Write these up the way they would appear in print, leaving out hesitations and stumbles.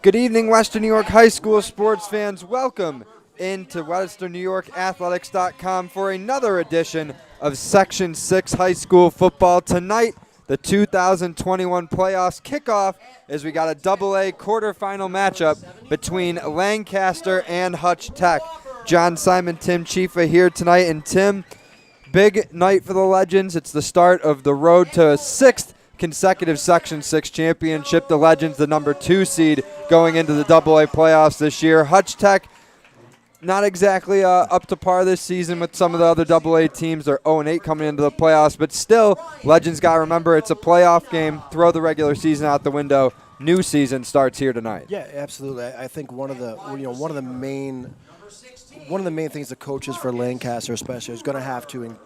Good evening, Western New York High School sports fans. Welcome into WesternNewYorkAthletics.com for another edition of Section 6 High School Football. Tonight, the 2021 playoffs kickoff as we got a AA quarterfinal matchup between Lancaster and Hutch Tech. John Simon, Tim Chifa here tonight. And Tim, big night for the Legends. It's the start of the road to a sixth consecutive Section 6 championship. The Legends, the number 2 seed going into the AA playoffs this year. Hutch Tech, not exactly up to par this season with some of the other AA teams. They're 0-8 coming into the playoffs, but still, Legends got to remember it's a playoff game. Throw the regular season out the window. New season starts here tonight. Yeah, absolutely. I think one of the main things the coaches for Lancaster especially is going to have to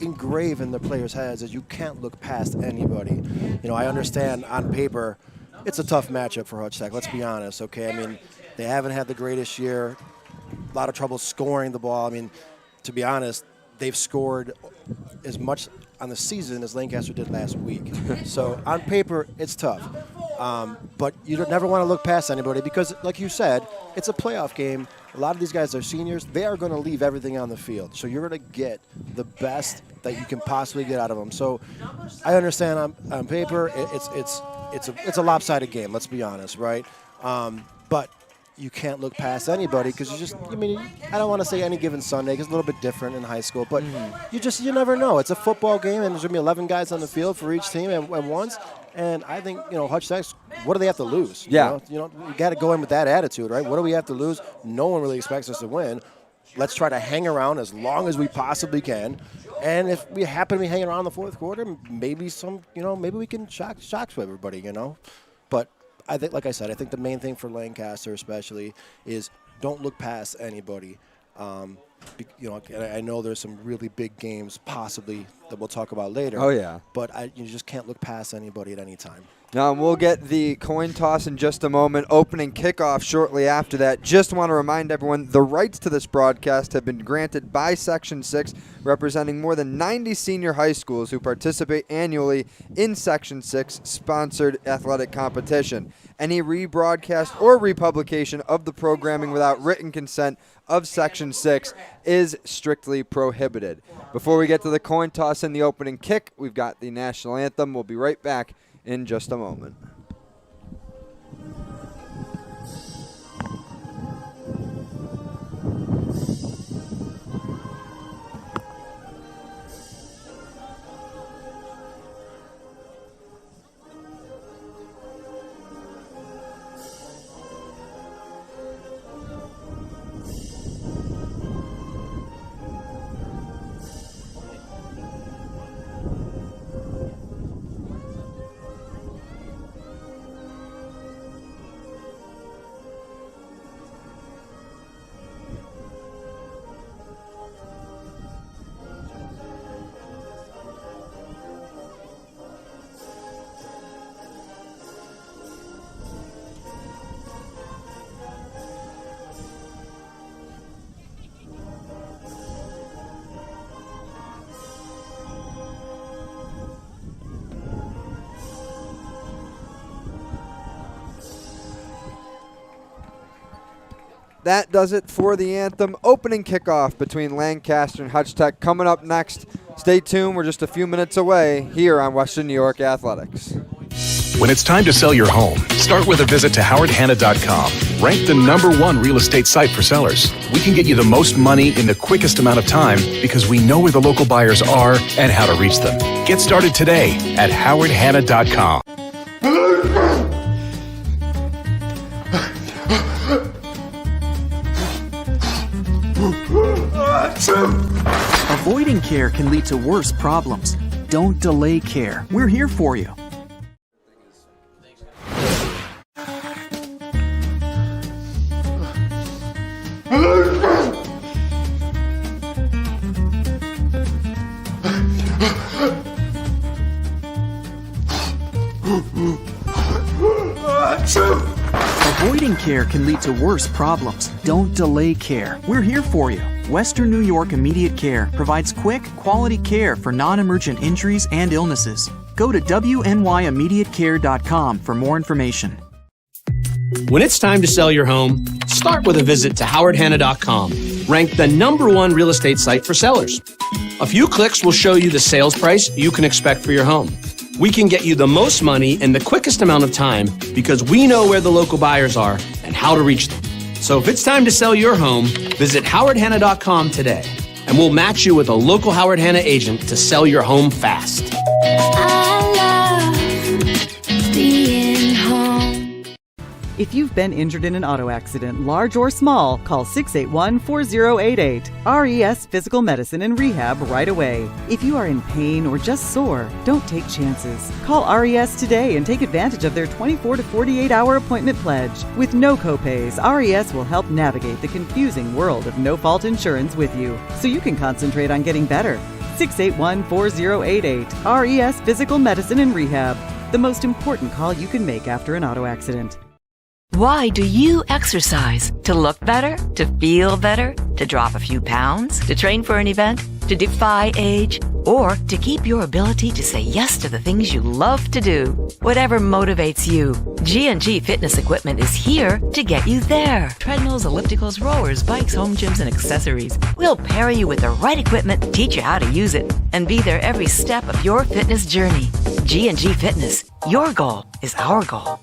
engrave in the players' heads is you can't look past anybody. I understand on paper it's a tough matchup for Hutch Tech. Let's be honest, okay? I mean, they haven't had the greatest year. A lot of trouble scoring the ball. I mean, to be honest, they've scored as much on the season as Lancaster did last week. So on paper, it's tough. But you don't never want to look past anybody because, like you said, it's a playoff game. A lot of these guys are seniors. They are going to leave everything on the field. So you're going to get the best that you can possibly get out of them. So I understand on paper it's a lopsided game. Let's be honest, right? But you can't look past anybody because I don't want to say any given Sunday because it's a little bit different in high school, but you never know. It's a football game, and there's going to be 11 guys on the field for each team at once. And I think, Hutch Tech, what do they have to lose? Yeah. You got to go in with that attitude, right? What do we have to lose? No one really expects us to win. Let's try to hang around as long as we possibly can. And if we happen to be hanging around the fourth quarter, maybe maybe we can shock everybody, But I think, like I said, I think the main thing for Lancaster especially is don't look past anybody. I know there's some really big games possibly that we'll talk about later. Oh, yeah. But you just can't look past anybody at any time. Now, we'll get the coin toss in just a moment. Opening kickoff shortly after that. Just want to remind everyone, the rights to this broadcast have been granted by Section 6, representing more than 90 senior high schools who participate annually in Section 6 sponsored athletic competition. Any rebroadcast or republication of the programming without written consent of Section 6 is strictly prohibited. Before we get to the coin toss and the opening kick, we've got the national anthem. We'll be right back in just a moment. That does it for the anthem. Opening kickoff between Lancaster and Hutch Tech coming up next. Stay tuned. We're just a few minutes away here on Western New York Athletics. When it's time to sell your home, start with a visit to howardhanna.com. Ranked the #1 real estate site for sellers. We can get you the most money in the quickest amount of time because we know where the local buyers are and how to reach them. Get started today at howardhanna.com. Avoiding care can lead to worse problems. Don't delay care. We're here for you. Avoiding care can lead to worse problems. Don't delay care. We're here for you. Western New York Immediate Care provides quick, quality care for non-emergent injuries and illnesses. Go to WNYImmediatecare.com for more information. When it's time to sell your home, start with a visit to howardhanna.com, ranked the #1 real estate site for sellers. A few clicks will show you the sales price you can expect for your home. We can get you the most money in the quickest amount of time because we know where the local buyers are and how to reach them. So if it's time to sell your home, visit howardhanna.com today, and we'll match you with a local Howard Hanna agent to sell your home fast. If you've been injured in an auto accident, large or small, call 681-4088. RES Physical Medicine and Rehab right away. If you are in pain or just sore, don't take chances. Call RES today and take advantage of their 24 to 48-hour appointment pledge. With no copays, RES will help navigate the confusing world of no-fault insurance with you, so you can concentrate on getting better. 681-4088. RES Physical Medicine and Rehab. The most important call you can make after an auto accident. Why do you exercise? To look better? To feel better? To drop a few pounds? To train for an event? To defy age? Or to keep your ability to say yes to the things you love to do? Whatever motivates you, G&G Fitness Equipment is here to get you there. Treadmills, ellipticals, rowers, bikes, home gyms, and accessories. We'll pair you with the right equipment, teach you how to use it, and be there every step of your fitness journey. G&G Fitness. Your goal is our goal.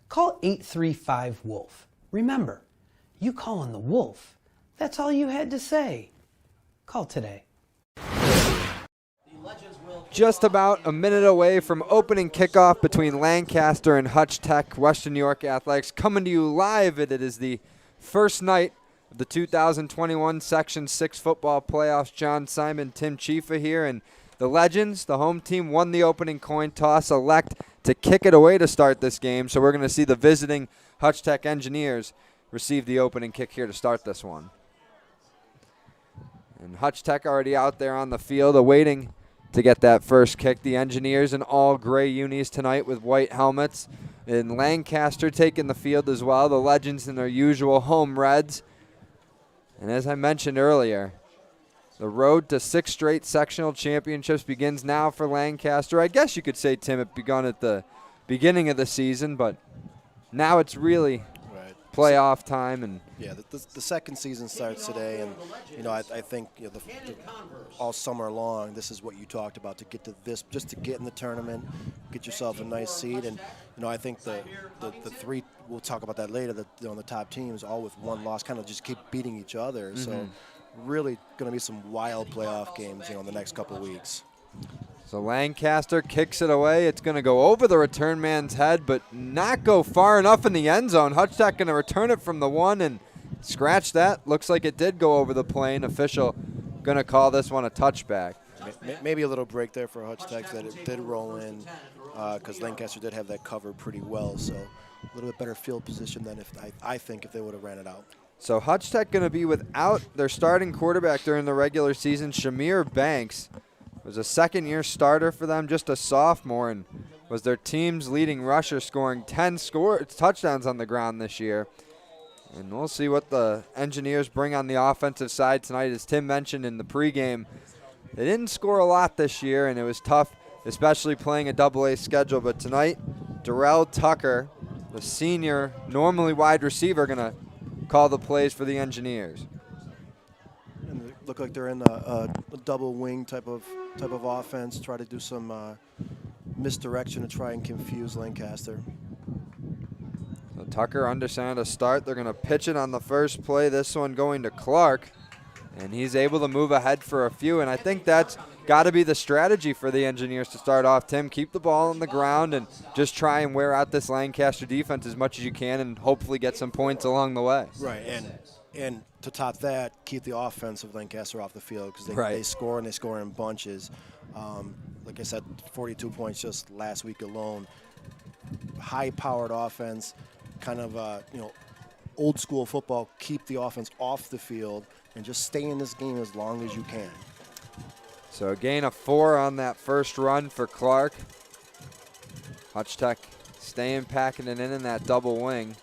Call 835-WOLF. Remember, you call on the Wolf. That's all you had to say. Call today. Just about a minute away from opening kickoff between Lancaster and Hutch Tech. Western New York Athletics coming to you live. It is the first night of the 2021 Section 6 football playoffs. John Simon, Tim Chiefa here, and the Legends, the home team, won the opening coin toss, elect to kick it away to start this game. So we're going to see the visiting Hutch Tech Engineers receive the opening kick here to start this one. And Hutch Tech already out there on the field awaiting to get that first kick. The Engineers in all gray unis tonight with white helmets. And Lancaster taking the field as well. The Legends in their usual home reds. And as I mentioned earlier, the road to 6 straight sectional championships begins now for Lancaster. I guess you could say, Tim, it begun at the beginning of the season, but now it's really playoff time. And yeah, the second season starts today, and I think all summer long, this is what you talked about, to get to this, just to get in the tournament, get yourself a nice seed. And I think the three, we'll talk about that later, the top teams all with one loss kind of just keep beating each other. Mm-hmm. So really going to be some wild playoff games, in the next couple of weeks. So Lancaster kicks it away. It's going to go over the return man's head, but not go far enough in the end zone. Hutch Tech going to return it from the 1 and scratch that. Looks like it did go over the plane. Official going to call this one a touchback. Maybe a little break there for Hutch Tech that it did roll in, because Lancaster did have that covered pretty well. So a little bit better field position than I think if they would have ran it out. So Hutch Tech going to be without their starting quarterback during the regular season. Shamir Banks was a second-year starter for them, just a sophomore, and was their team's leading rusher, scoring 10 touchdowns on the ground this year. And we'll see what the Engineers bring on the offensive side tonight. As Tim mentioned in the pregame, they didn't score a lot this year, and it was tough, especially playing a AA schedule. But tonight, Darrell Tucker, the senior, normally wide receiver, going to call the plays for the Engineers. And they look like they're in a double wing type of offense. Try to do some misdirection to try and confuse Lancaster. So Tucker undersigned to start. They're going to pitch it on the first play. This one going to Clark, and he's able to move ahead for a few. And I think that's got to be the strategy for the Engineers to start off, Tim. Keep the ball on the ground and just try and wear out this Lancaster defense as much as you can and hopefully get some points along the way. Right, and to top that, keep the offense of Lancaster off the field, because they score, and they score in bunches. Like I said, 42 points just last week alone. High-powered offense, kind of old school football. Keep the offense off the field and just stay in this game as long as you can. So a gain of 4 on that first run for Clark. Hutch Tech staying, packing it in that double wing.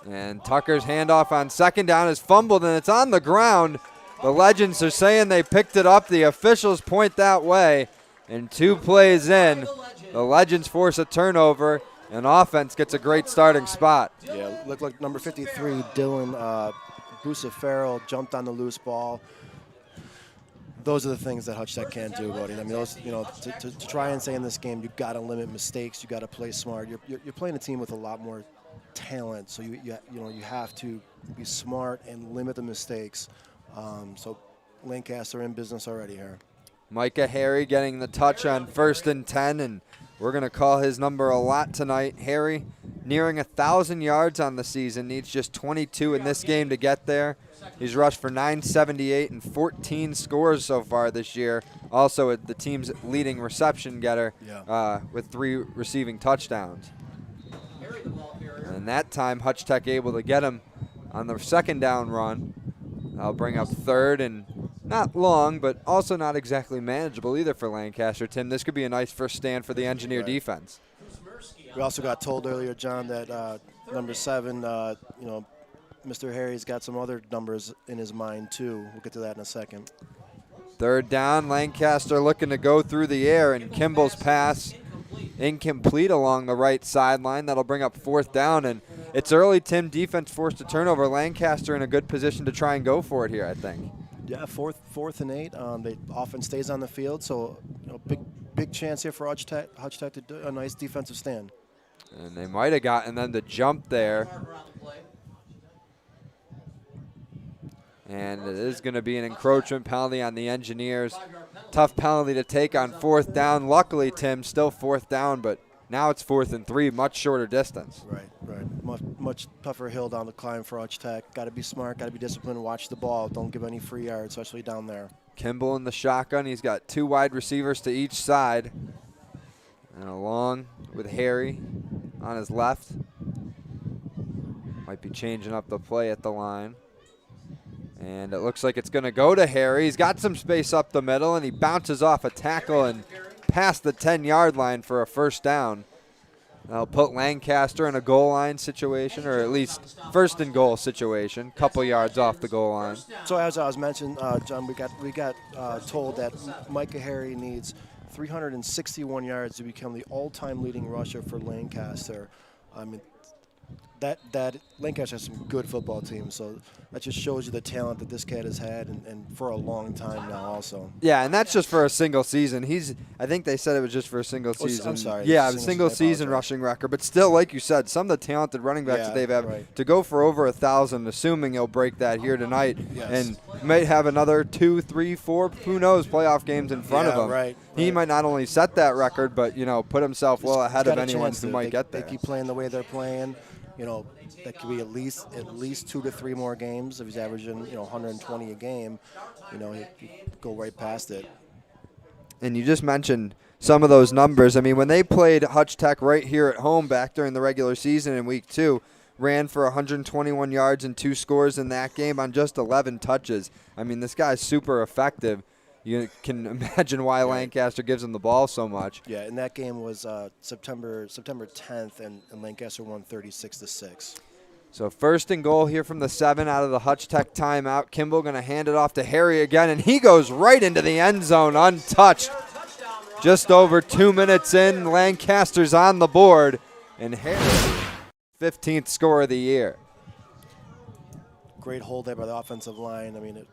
And Tucker's handoff on second down is fumbled, and it's on the ground. The Legends are saying they picked it up. The officials point that way. And 2 plays in, the Legends force a turnover, and offense gets a great starting spot. Yeah, looked like number 53, Dylan Buceferro, jumped on the loose ball. Those are the things that Hutch Tech can't do, buddy. I mean, those, to try and say in this game, you've got to limit mistakes. You got to play smart. You're playing a team with a lot more talent, so you have to be smart and limit the mistakes. So Lancaster in business already here. Micah Harry getting the touch on 1st and 10, and we're going to call his number a lot tonight. Harry nearing 1,000 yards on the season, needs just 22 in this game to get there. He's rushed for 978 and 14 scores so far this year. Also the team's leading reception getter with 3 receiving touchdowns. And that time Hutch Tech able to get him on the 2nd down run. That'll bring up 3rd and not long, but also not exactly manageable either for Lancaster. Tim, this could be a nice first stand for the Engineer defense. We also got told earlier, John, that number 7, Mr. Harry's got some other numbers in his mind too. We'll get to that in a second. 3rd down, Lancaster looking to go through the air, and Kimball's pass incomplete along the right sideline. That'll bring up 4th down, and it's early. Tim, defense forced a turnover. Lancaster in a good position to try and go for it here, I think. Yeah, 4th and 8. They often stays on the field, so big chance here for Hutch Tech to do a nice defensive stand. And they might have gotten them to jump there. And it is going to be an encroachment penalty on the Engineers. Tough penalty to take on 4th down. Luckily, Tim, still 4th down, but now it's 4th and 3, much shorter distance. Right. Much tougher hill down to climb for Hutch Tech. Got to be smart, got to be disciplined, watch the ball. Don't give any free yards, especially down there. Kimball in the shotgun. He's got 2 wide receivers to each side. And along with Harry on his left. Might be changing up the play at the line. And it looks like it's going to go to Harry. He's got some space up the middle, and he bounces off a tackle and past the 10-yard line for a 1st down. That'll put Lancaster in a goal line situation, or at least 1st and goal situation, couple yards off the goal line. So as I was mentioning, John, we got told that Micah Harry needs 361 yards to become the all-time leading rusher for Lancaster. I mean, that Lancaster has some good football teams, so that just shows you the talent that this kid has had and for a long time now also. Yeah, and that's just for a single season. I think they said it was just for a single season. I'm sorry. Yeah, single season rushing record. But still, like you said, some of the talented running backs that they've had, to go for over 1,000, assuming he'll break that here tonight, and might have another 2, 3, 4, who knows, playoff games in front of him. Right. He might not only set that record, but, put himself well ahead of anyone who might get there. They keep playing the way they're playing. That could be at least 2 to 3 more games. If he's averaging, 120 a game, he'd go right past it. And you just mentioned some of those numbers. I mean, when they played Hutch Tech right here at home back during the regular season in week 2, ran for 121 yards and 2 scores in that game on just 11 touches. I mean, this guy's super effective. You can imagine why Lancaster gives him the ball so much. Yeah, and that game was September 10th, and Lancaster won 36-6. So 1st and goal here from the 7 out of the Hutch Tech timeout. Kimball going to hand it off to Harry again, and he goes right into the end zone untouched. Just over 2 minutes in, Lancaster's on the board, and Harry, 15th score of the year. Great hold there by the offensive line. I mean,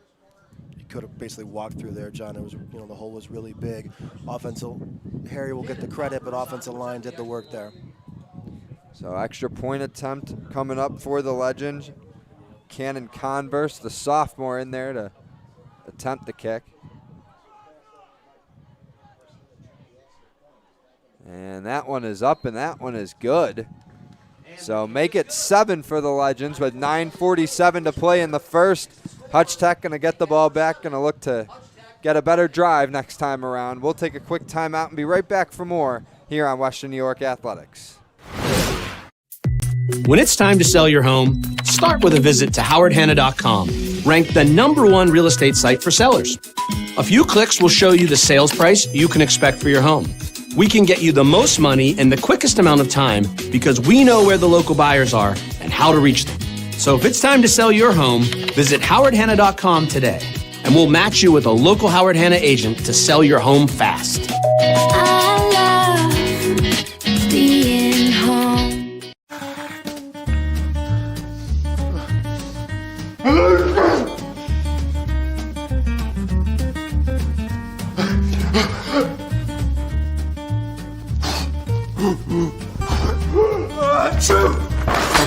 he could have basically walked through there, John. It was, the hole was really big. Harry will get the credit, but offensive line did the work there. So extra point attempt coming up for the Legends. Cannon Converse, the sophomore, in there to attempt the kick. And that one is up, and that one is good. So make it 7 for the Legends with 9:47 to play in the first. Hutch Tech going to get the ball back, going to look to get a better drive next time around. We'll take a quick timeout and be right back for more here on Western New York Athletics. When it's time to sell your home, start with a visit to howardhanna.com, ranked the #1 real estate site for sellers. A few clicks will show you the sales price you can expect for your home. We can get you the most money in the quickest amount of time because we know where the local buyers are and how to reach them. So if it's time to sell your home, visit howardhanna.com today. and we'll match you with a local Howard Hanna agent to sell your home fast. I love being home.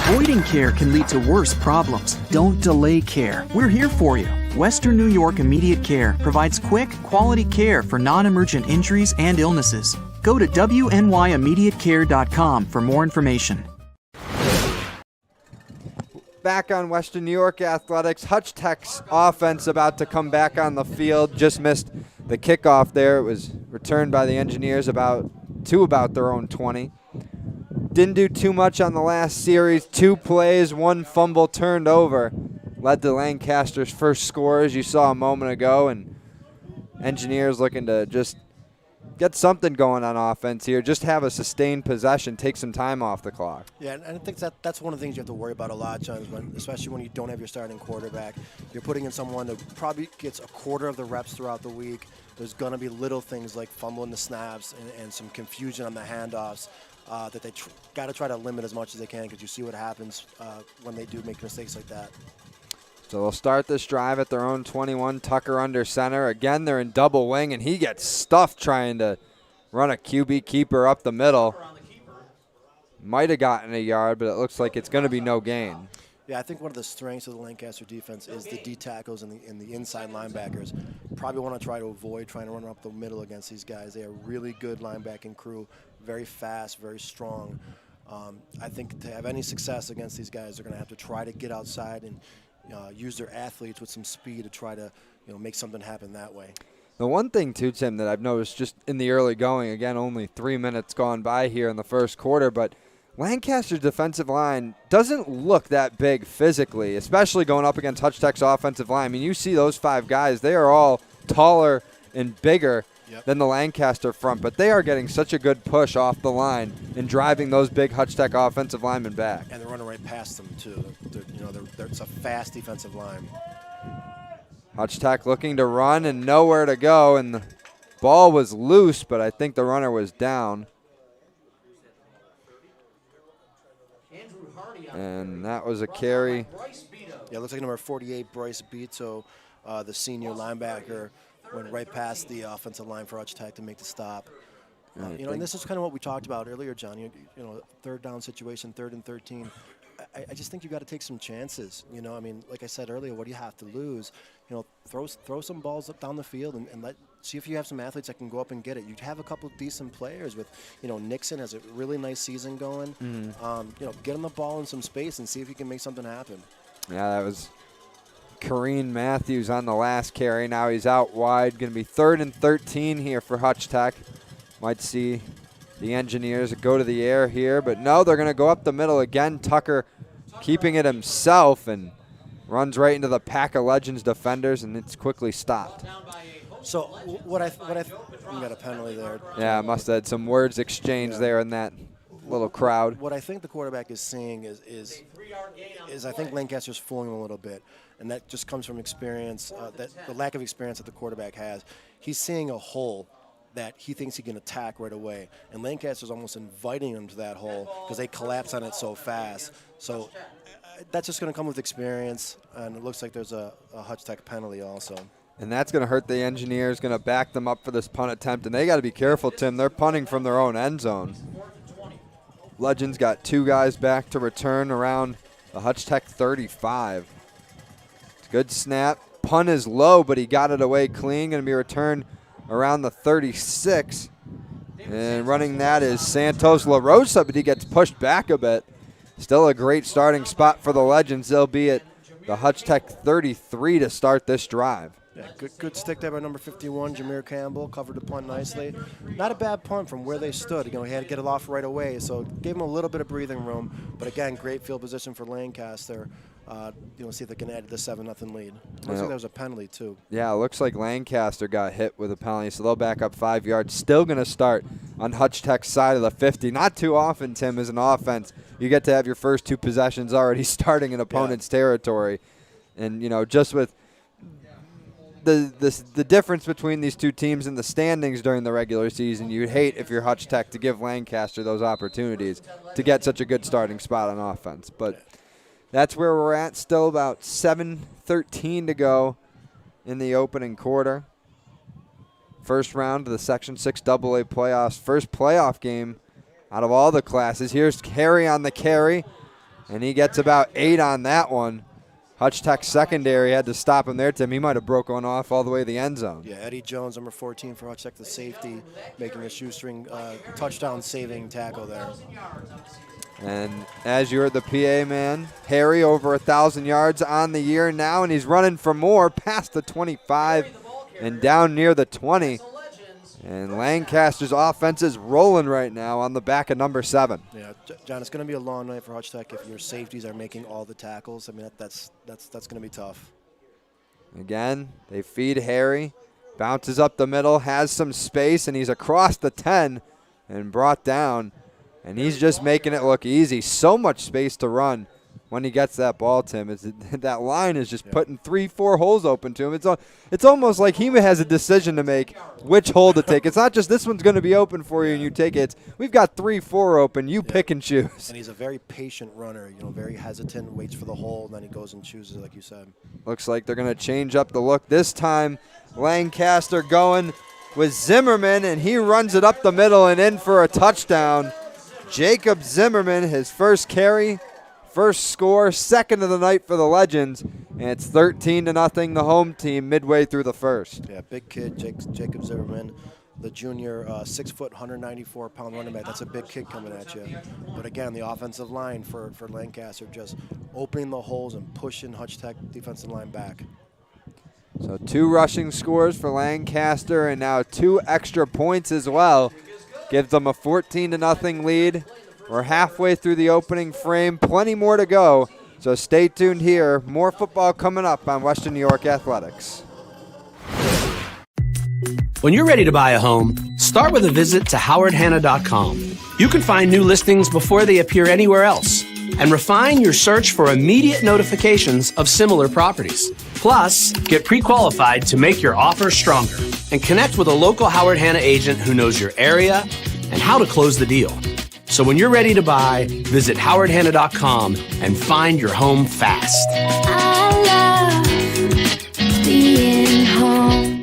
Avoiding care can lead to worse problems. Don't delay care. We're here for you. Western New York Immediate Care provides quick, quality care for non-emergent injuries and illnesses. Go to WNYimmediatecare.com for more information. Back on Western New York Athletics, Hutch Tech's offense about to come back on the field. Just missed the kickoff there. It was returned by the Engineers about their own 20. Didn't do too much on the last series. 2 plays, 1 fumble turned over. Led to Lancaster's first score, as you saw a moment ago. And Engineers looking to just get something going on offense here. Just have a sustained possession, take some time off the clock. Yeah, and I think that's one of the things you have to worry about a lot, John, especially when you don't have your starting quarterback. You're putting in someone that probably gets a quarter of the reps throughout the week. There's going to be little things like fumbling the snaps and some confusion on the handoffs. That they got to try to limit as much as they can, because you see what happens when they do make mistakes like that. So they'll start this drive at their own 21. Tucker under center. Again, they're in double wing, and he gets stuffed trying to run a QB keeper up the middle. Might have gotten a yard, but it looks like it's going to be no gain. Yeah, I think one of the strengths of the Lancaster defense is the D tackles and the inside linebackers. Probably want to try to avoid trying to run up the middle against these guys. They are really good linebacking crew, very fast, very strong. I think to have any success against these guys, they're going to have to try to get outside and use their athletes with some speed to try to make something happen that way. The one thing, too, Tim, that I've noticed just in the early going, again, only 3 minutes gone by here in the first quarter, but Lancaster's defensive line doesn't look that big physically, especially going up against Hutch Tech's offensive line. I mean, you see those 5 guys, they are all taller and bigger than the Lancaster front, but they are getting such a good push off the line and driving those big Hutch Tech offensive linemen back. And they're running right past them, too. It's a fast defensive line. Hutch Tech looking to run and nowhere to go, and the ball was loose, but I think the runner was down. And that was a carry. Yeah, it looks like number 48, Bryce Beto, the senior linebacker, went right past the offensive line for Hutch Tech to make the stop. And this is kind of what we talked about earlier, John. Third down situation, 3rd and 13. I just think you got to take some chances. I mean, like I said earlier, what do you have to lose? Throw some balls up down the field and see if you have some athletes that can go up and get it. You have a couple decent players with, Nixon has a really nice season going. Get him the ball in some space and see if you can make something happen. Yeah, that was Kareem Matthews on the last carry. Now he's out wide. Going to be 3rd and 13 here for Hutch Tech. Might see the Engineers go to the air here, but no, they're going to go up the middle again. Tucker keeping it himself and runs right into the pack of Legends defenders, and it's quickly stopped. So we got a penalty there. Yeah, must have had some words exchanged there in that little crowd. What I think the quarterback is seeing is I think Lancaster's fooling him a little bit, and that just comes from experience, the lack of experience that the quarterback has. He's seeing a hole that he thinks he can attack right away, and Lancaster's almost inviting him to that hole because they collapse on it so fast. So that's just going to come with experience, and it looks like there's a Hutch Tech penalty also. And that's going to hurt the Engineers, going to back them up for this punt attempt, and they got to be careful, Tim. They're punting from their own end zone. Legends got 2 guys back to return around the Hutch Tech 35. Good snap. Punt is low, but he got it away clean. Going to be returned around the 36. And running that is Santos La Rosa, but he gets pushed back a bit. Still a great starting spot for the Legends. They'll be at the Hutch Tech 33 to start this drive. Yeah, good stick there by number 51, Jameer Campbell, covered the punt nicely. Not a bad punt from where they stood. He had to get it off right away, so gave him a little bit of breathing room. But again, great field position for Lancaster. See if they can add to the 7-0 lead. Looks like there was a penalty too. Yeah, it looks like Lancaster got hit with a penalty, so they'll back up 5 yards. Still going to start on Hutch Tech's side of the 50. Not too often, Tim, as an offense, you get to have your first 2 possessions already starting in opponent's territory. And, just with the difference between these two teams in the standings during the regular season. You'd hate if you're Hutch Tech to give Lancaster those opportunities to get such a good starting spot on offense. But that's where we're at. Still about 7:13 to go in the opening quarter. First round of the Section 6 AA playoffs. First playoff game out of all the classes. Here's Harry on the carry, and he gets about 8 on that one. Hutch Tech secondary had to stop him there, Tim. He might have broke one off all the way to the end zone. Yeah, Eddie Jones, number 14 for Hutch Tech, the safety, making a shoestring touchdown-saving tackle there. And as you heard the PA man, Harry over 1,000 yards on the year now, and he's running for more past the 25 and down near the 20. And Lancaster's offense is rolling right now on the back of number 7. Yeah, John, it's going to be a long night for Hutch Tech if your safeties are making all the tackles. I mean, that's going to be tough. Again, they feed Harry, bounces up the middle, has some space, and he's across the 10 and brought down. And he's just making it look easy. So much space to run when he gets that ball, Tim. That line is just putting 3-4 holes open to him. It's almost like he has a decision to make which hole to take. It's not just this one's going to be open for you and you take it. It's, we've got 3-4 open. You pick and choose. And he's a very patient runner, very hesitant, waits for the hole, and then he goes and chooses it, like you said. Looks like they're going to change up the look. This time, Lancaster going with Zimmerman, and he runs it up the middle and in for a touchdown. Jacob Zimmerman, his first carry, first score, second of the night for the Legends, and it's 13-0 the home team midway through the first. Yeah, big kid, Jacob Zimmerman, the junior 6 foot, 194-pound running back. That's a big kid coming at you. But again, the offensive line for Lancaster just opening the holes and pushing Hutch Tech defensive line back. So 2 rushing scores for Lancaster and now 2 extra points as well. Gives them a 14-0 lead. We're halfway through the opening frame. Plenty more to go. So stay tuned here. More football coming up on Western New York Athletics. When you're ready to buy a home, start with a visit to howardhanna.com. You can find new listings before they appear anywhere else and refine your search for immediate notifications of similar properties. Plus, get pre-qualified to make your offer stronger and connect with a local Howard Hanna agent who knows your area and how to close the deal. So when you're ready to buy, visit howardhanna.com and find your home fast. I love being home.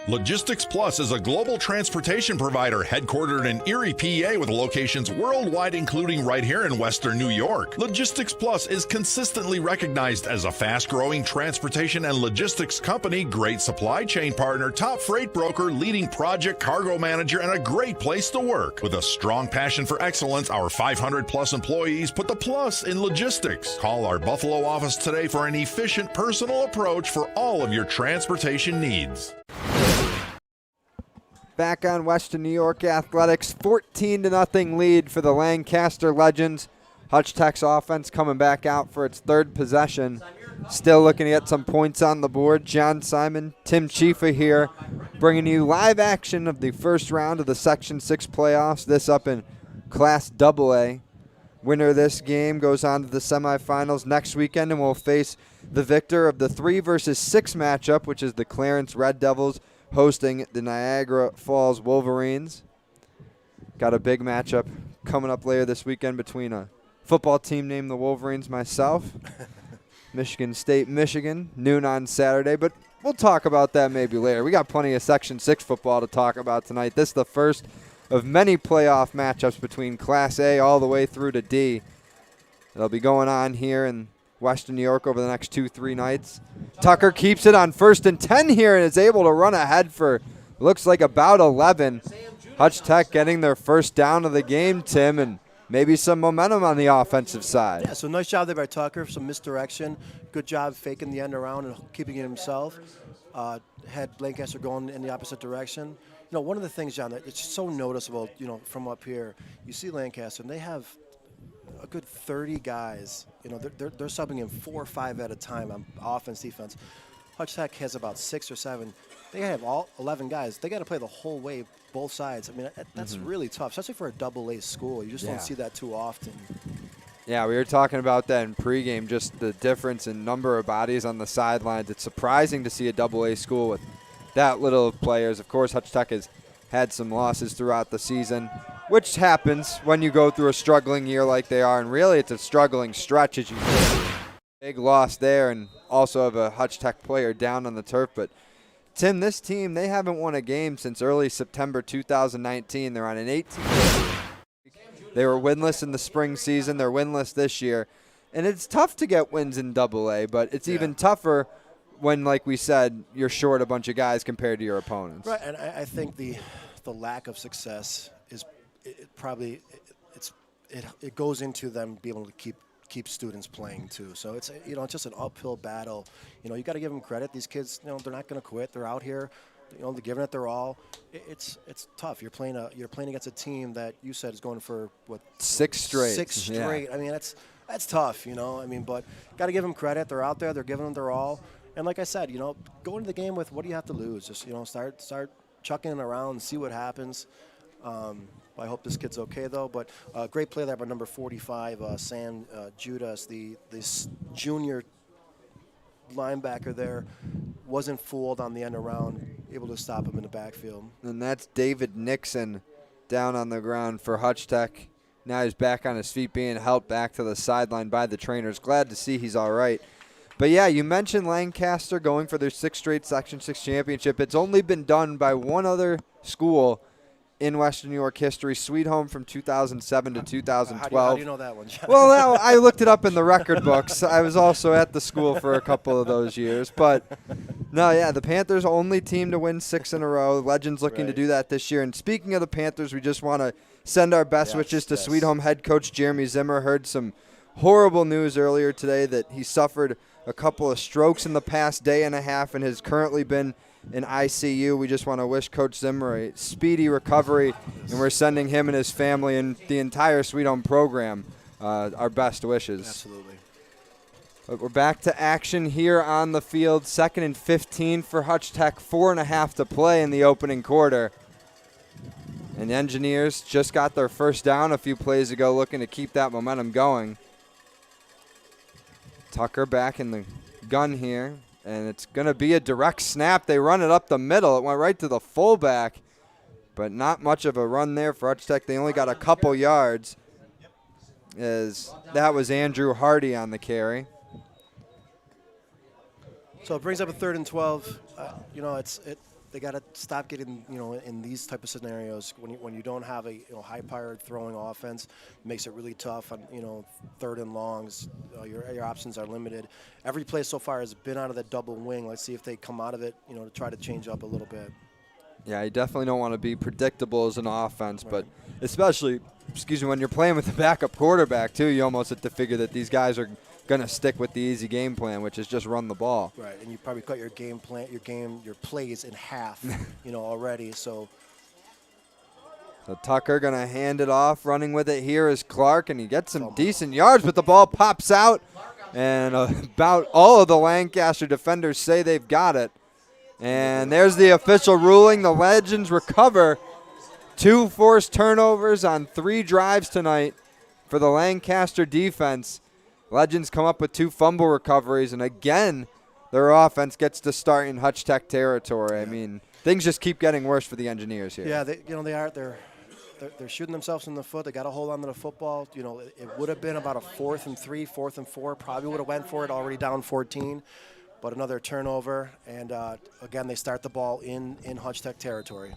Logistics Plus is a global transportation provider headquartered in Erie, PA, with locations worldwide, including right here in Western New York. Logistics Plus is consistently recognized as a fast-growing transportation and logistics company, great supply chain partner, top freight broker, leading project cargo manager, and a great place to work. With a strong passion for excellence, our 500-plus employees put the plus in logistics. Call our Buffalo office today for an efficient, personal approach for all of your transportation needs. Back on Western New York Athletics, 14-0 lead for the Lancaster Legends. Hutch Tech's offense coming back out for its 3rd possession. Still looking to get some points on the board. John Simon, Tim Chiefa here, bringing you live action of the first round of the Section 6 playoffs. This up in Class AA. Winner of this game goes on to the semifinals next weekend and will face the victor of the 3 versus 6 matchup, which is the Clarence Red Devils hosting the Niagara Falls Wolverines. Got a big matchup coming up later this weekend between a football team named the Wolverines, myself, Michigan State, Michigan, noon on Saturday. But we'll talk about that maybe later. We got plenty of Section 6 football to talk about tonight. This is the first of many playoff matchups between Class A all the way through to D. It'll be going on here in Western New York over the next 2-3 nights. Tucker keeps it on 1st and 10 here and is able to run ahead for, looks like about 11. Hutch Tech getting their first down of the game, Tim, and maybe some momentum on the offensive side. Yeah, so nice job there by Tucker, some misdirection. Good job faking the end around and keeping it himself. Had Lancaster going in the opposite direction. One of the things, John, that it's so noticeable, from up here, you see Lancaster, and they have a good 30 guys. They're subbing in 4 or 5 at a time on offense, defense. Hutch Tech has about 6 or 7. They have all 11 guys. They got to play the whole way, both sides. I mean, that's really tough, especially for a AA school. You just don't see that too often. Yeah, we were talking about that in pregame, just the difference in number of bodies on the sidelines. It's surprising to see a AA school with that little of players. Of course, Hutch Tech has had some losses throughout the season, which happens when you go through a struggling year like they are, and really it's a struggling stretch as you big loss there, and also have a Hutch Tech player down on the turf. But Tim, this team, they haven't won a game since early September 2019. They're on an 18. They were winless in the spring season. They're winless this year. And it's tough to get wins in AA, but it's even tougher when, like we said, you're short a bunch of guys compared to your opponents. Right, and I think the lack of success is it goes into them being able to keep students playing too. So it's it's just an uphill battle. You got to give them credit. These kids, they're not going to quit. They're out here. They're giving it their all. It's tough. You're playing against a team that you said is going for what, 6 straight. 6 straight. Yeah. I mean, that's tough. But got to give them credit. They're out there. They're giving them their all. And like I said, go into the game with what do you have to lose? Just start chucking it around and see what happens. I hope this kid's okay though. But great play there by number 45, Sam Judas, this junior linebacker there. Wasn't fooled on the end around, able to stop him in the backfield. And that's David Nixon down on the ground for Hutch Tech. Now he's back on his feet being helped back to the sideline by the trainers. Glad to see he's all right. But, yeah, you mentioned Lancaster going for their 6th straight Section 6 championship. It's only been done by one other school in Western New York history, Sweet Home from 2007 to 2012. How do you know that one, John? Well, I looked it up in the record books. I was also at the school for a couple of those years. But, no, yeah, the Panthers' only team to win 6 in a row. Legends looking to do that this year. And speaking of the Panthers, we just want to send our best wishes to Sweet Home head coach Jeremy Zimmer. Heard some horrible news earlier today that he suffered a couple of strokes in the past day and a half and has currently been in ICU. We just want to wish Coach Zimmer a speedy recovery, and we're sending him and his family and the entire Sweet Home program our best wishes. Absolutely. But we're back to action here on the field. 2nd and 15 for Hutch Tech, 4.5 to play in the opening quarter. And the Engineers just got their first down a few plays ago, looking to keep that momentum going. Tucker back in the gun here, and it's going to be a direct snap. They run it up the middle. It went right to the fullback, but not much of a run there for Hutch Tech. They only got a couple yards, as that was Andrew Hardy on the carry. So it brings up a 3rd and 12. They got to stop getting, in these type of scenarios when you don't have a high-powered throwing offense, it makes it really tough on 3rd and longs. Your options are limited. Every play so far has been out of the double wing. Let's see if they come out of it, to try to change up a little bit. Yeah, you definitely don't want to be predictable as an offense, but especially, when you're playing with the backup quarterback too, you almost have to figure that these guys are going to stick with the easy game plan, which is just run the ball. Right, and you probably cut your game plan, your plays in half, already. So Tucker going to hand it off. Running with it here is Clark, and he gets some decent yards, but the ball pops out, and about all of the Lancaster defenders say they've got it. And there's the official ruling. The Legends recover 2 forced turnovers on 3 drives tonight for the Lancaster defense. Legends come up with 2 fumble recoveries, and again, their offense gets to start in Hutch Tech territory. Yeah. I mean, things just keep getting worse for the Engineers here. Yeah, they're shooting themselves in the foot. They got to hold on to the football. It would have been about a 4th and 3, 4th and 4. Probably would have went for it, already down 14. But another turnover, and again, they start the ball in Hutch Tech territory.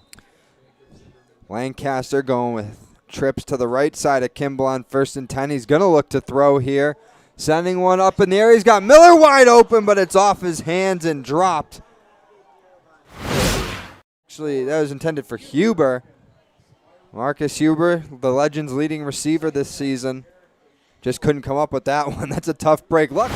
Lancaster going with trips to the right side of Kimball on 1st and 10. He's going to look to throw here. Sending one up in the air. He's got Miller wide open, but it's off his hands and dropped. Actually, that was intended for Huber. Marcus Huber, the Legends' leading receiver this season, just couldn't come up with that one. That's a tough break. Look,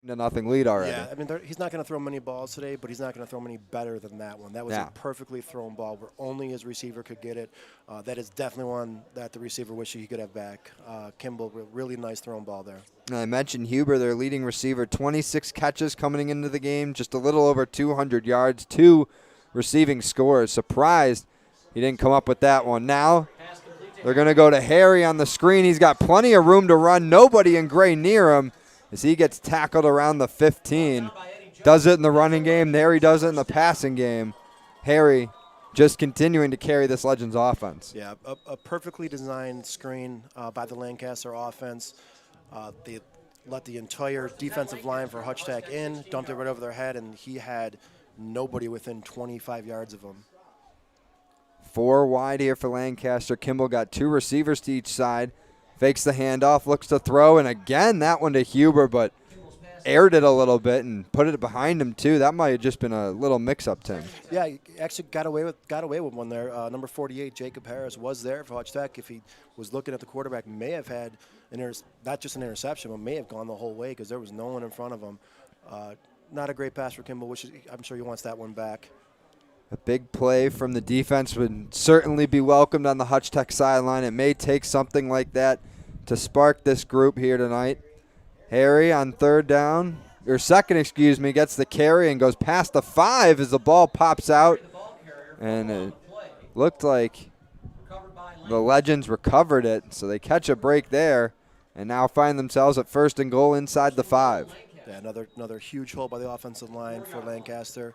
to nothing lead already. Yeah, I mean, he's not going to throw many balls today, but he's not going to throw many better than that one. That was a perfectly thrown ball where only his receiver could get it. That is definitely one that the receiver wishes he could have back. Kimball, really nice thrown ball there. I mentioned Huber, their leading receiver, 26 catches coming into the game, just a little over 200 yards, 2 receiving scores. Surprised he didn't come up with that one. Now They're going to go to Harry on the screen. He's got plenty of room to run. Nobody in gray near him as he gets tackled around the 15. Does it in the running game. Harry does it in the passing game. Harry just continuing to carry this Legends offense. Yeah, a perfectly designed screen by the Lancaster offense. They let the entire defensive line for Hutch Tech in, dumped it right over their head, and he had nobody within 25 yards of him. 4 wide here for Lancaster. Kimball got 2 receivers to each side. Fakes the handoff, looks to throw, and again that one to Huber, but aired it a little bit and put it behind him too. That might have just been a little mix-up, Tim. Yeah, he actually got away with one there. Number 48, Jacob Harris, was there for Hutch Tech. If he was looking at the quarterback, may have had not just an interception, but may have gone the whole way because there was no one in front of him. Not a great pass for Kimball, which I'm sure he wants that one back. A big play from the defense would certainly be welcomed on the Hutch Tech sideline. It may take something like that to spark this group here tonight. Harry on second, gets the carry and goes past the 5 as the ball pops out. And it looked like the Legends recovered it, so they catch a break there and now find themselves at 1st and goal inside the 5. Yeah, another huge hole by the offensive line for Lancaster.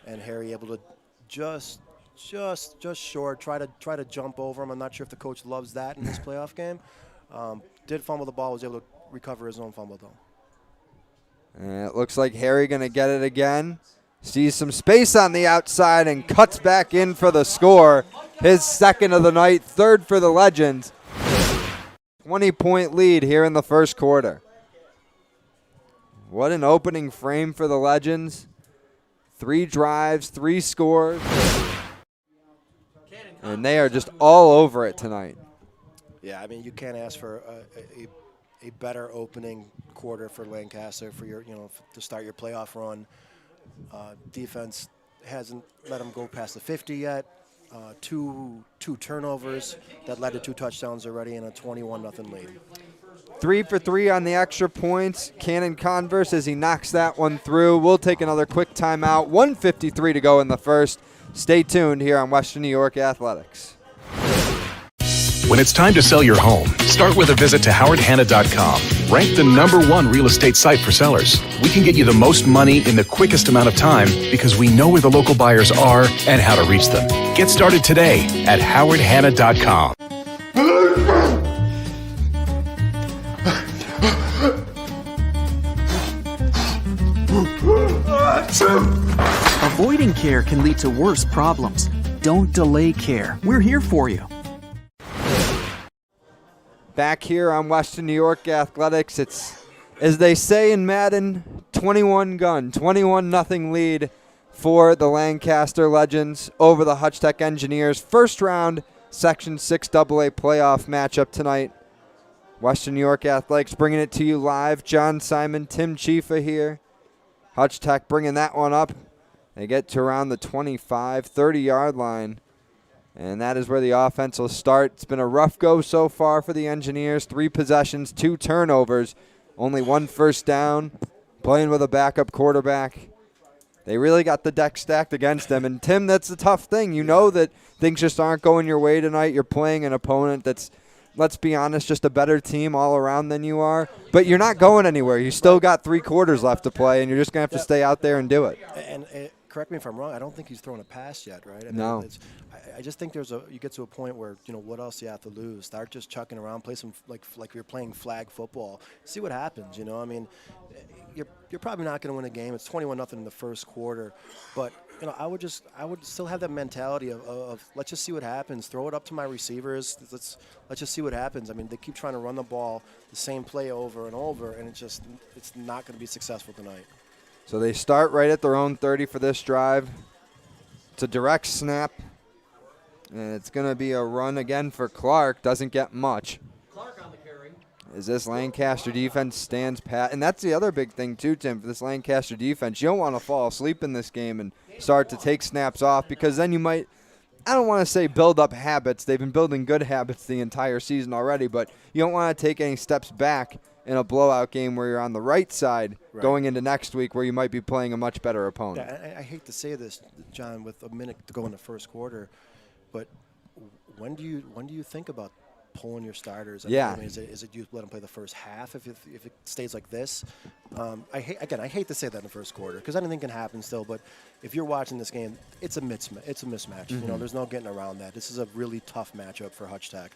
And Harry able to just short, try to jump over him. I'm not sure if the coach loves that in this playoff game. Did fumble the ball, was able to recover his own fumble though. And it looks like Harry going to get it again. Sees some space on the outside and cuts back in for the score. His 2nd of the night, 3rd for the Legends. 20-point lead here in the 1st quarter. What an opening frame for the Legends. 3 drives, 3 scores. And they are just all over it tonight. Yeah, I mean, you can't ask for a better opening quarter for Lancaster for your, to start your playoff run. Defense hasn't let them go past the 50 yet. Two turnovers that led to 2 touchdowns already and a 21-0 lead. 3 for 3 on the extra points. Cannon Converse as he knocks that one through. We'll take another quick timeout. 1:53 to go in the 1st. Stay tuned here on Western New York Athletics. When it's time to sell your home, start with a visit to howardhanna.com. Ranked the #1 real estate site for sellers. We can get you the most money in the quickest amount of time because we know where the local buyers are and how to reach them. Get started today at howardhanna.com. Avoiding care can lead to worse problems. Don't delay care. We're here for you. Back here on Western New York Athletics, it's, as they say in Madden, 21-0 lead for the Lancaster Legends over the Hutch Tech Engineers. 1st round Section 6 AA playoff matchup tonight. Western New York Athletics bringing it to you live. John Simon, Tim Chifa here. Hutch Tech bringing that one up. They get to around the 25, 30-yard line. And that is where the offense will start. It's been a rough go so far for the Engineers. 3 possessions, 2 turnovers, only 1 first down, playing with a backup quarterback. They really got the deck stacked against them. And, Tim, that's the tough thing. You know that things just aren't going your way tonight. You're playing an opponent that's, let's be honest, just a better team all around than you are. But you're not going anywhere. You still got 3 quarters left to play, and you're just going to have to stay out there and do it. And correct me if I'm wrong, I don't think he's thrown a pass yet, right? I mean, no. I just think you get to a point where, what else do you have to lose? Start just chucking around, play some, like you're playing flag football. See what happens, I mean, you're probably not going to win a game. It's 21-0 in the 1st quarter. But, I would still have that mentality of let's just see what happens. Throw it up to my receivers. Let's just see what happens. I mean, they keep trying to run the ball, the same play over and over, and it's not going to be successful tonight. So they start right at their own 30 for this drive. It's a direct snap. And it's going to be a run again for Clark. Doesn't get much. Clark on the carry. As this Lancaster defense stands pat. And that's the other big thing, too, Tim, for this Lancaster defense. You don't want to fall asleep in this game and start to take snaps off because then you might, I don't want to say build up habits. They've been building good habits the entire season already, but you don't want to take any steps back in a blowout game where you're on the right side going into next week where you might be playing a much better opponent. Yeah, I hate to say this, John, with a minute to go in the 1st quarter, but when do you think about pulling your starters? Yeah. I mean, is it you let them play the first half if it stays like this? I hate to say that in the first quarter because anything can happen still. But if you're watching this game, it's a mismatch. You know, there's no getting around that. This is a really tough matchup for Hutch Tech.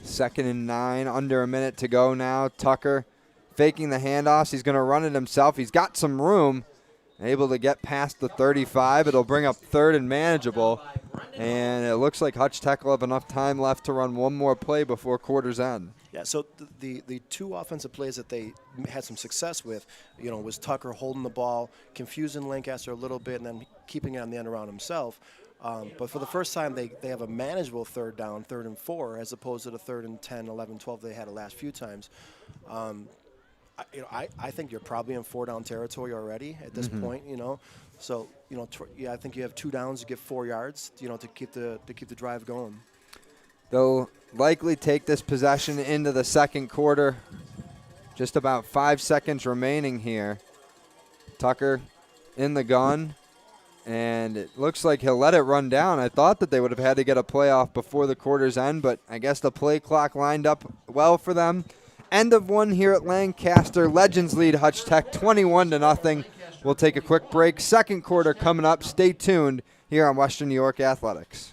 2nd and 9, under a minute to go now. Tucker faking the handoffs. He's going to run it himself. He's got some room, able to get past the 35. It'll bring up 3rd and manageable. And it looks like Hutch Tech will have enough time left to run one more play before quarter's end. Yeah, so the two offensive plays that they had some success with, you know, was Tucker holding the ball, confusing Lancaster a little bit, and then keeping it on the end around himself. But for the first time, they have a manageable 3rd down, 3rd and 4, as opposed to the 3rd and 10, 11, 12 they had the last few times. I think you're probably in 4-down territory already at this point, you know. So, you know, I think you have 2 downs, you get 4 yards, you know, to keep the drive going. They'll likely take this possession into the 2nd quarter. Just about 5 seconds remaining here. Tucker in the gun, and it looks like he'll let it run down. I thought that they would have had to get a playoff before the quarter's end, but I guess the play clock lined up well for them. End of one here at Lancaster. Legends lead Hutch Tech 21-0. We'll take a quick break. 2nd quarter coming up. Stay tuned here on Western New York Athletics.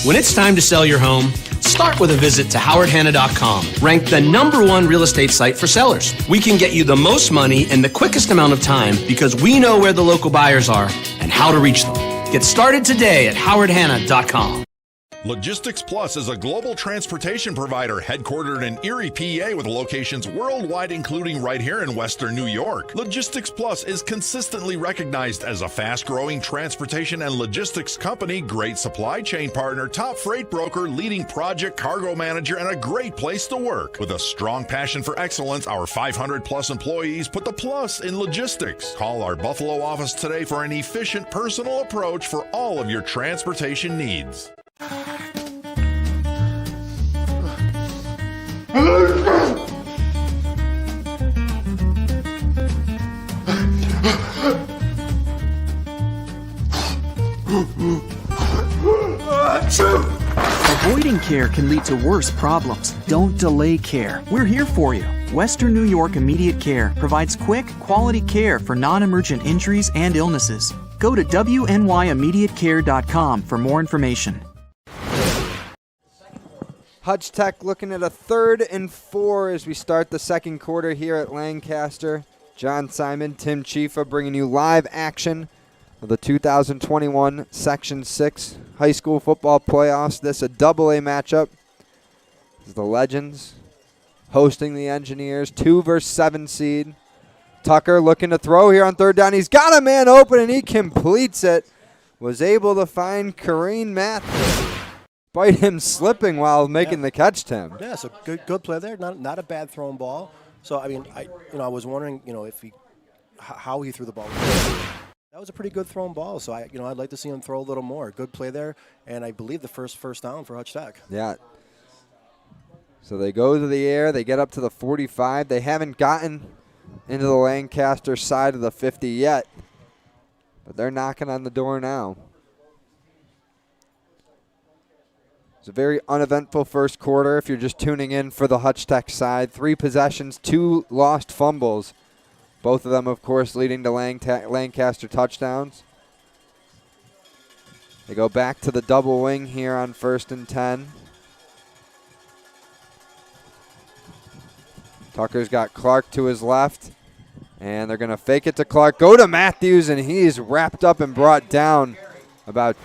When it's time to sell your home, start with a visit to howardhanna.com, ranked the #1 real estate site for sellers. We can get you the most money in the quickest amount of time because we know where the local buyers are and how to reach them. Get started today at howardhanna.com. Logistics Plus is a global transportation provider headquartered in Erie, PA with locations worldwide, including right here in Western New York. Logistics Plus is consistently recognized as a fast-growing transportation and logistics company, great supply chain partner, top freight broker, leading project cargo manager, and a great place to work. With a strong passion for excellence, our 500-plus employees put the plus in logistics. Call our Buffalo office today for an efficient, personal approach for all of your transportation needs. Avoiding care can lead to worse problems. Don't delay care. We're here for you. Western New York Immediate Care provides quick, quality care for non-emergent injuries and illnesses. Go to wnyImmediatecare.com for more information. Hutch Tech looking at a 3rd and 4 as we start the 2nd quarter here at Lancaster. John Simon, Tim Chifa bringing you live action of the 2021 Section 6 high school football playoffs. This a AA matchup. This is the Legends hosting the Engineers, 2 versus 7 seed. Tucker looking to throw here on 3rd down. He's got a man open and he completes it. Was able to find Kareem Matthews. Despite him slipping while making the catch, Tim. Yeah, so good play there. Not a bad thrown ball. So I mean, I was wondering, if how he threw the ball. That was a pretty good thrown ball. So I'd like to see him throw a little more. Good play there, and I believe the first down for Hutch Tech. Yeah. So they go to the air. They get up to the 45. They haven't gotten into the Lancaster side of the 50 yet, but they're knocking on the door now. It's a very uneventful first quarter if you're just tuning in for the Hutch Tech side. 3 possessions, 2 lost fumbles. Both of them, of course, leading to Lancaster touchdowns. They go back to the double wing here on 1st and 10. Tucker's got Clark to his left. And they're going to fake it to Clark. Go to Matthews, and he's wrapped up and brought down about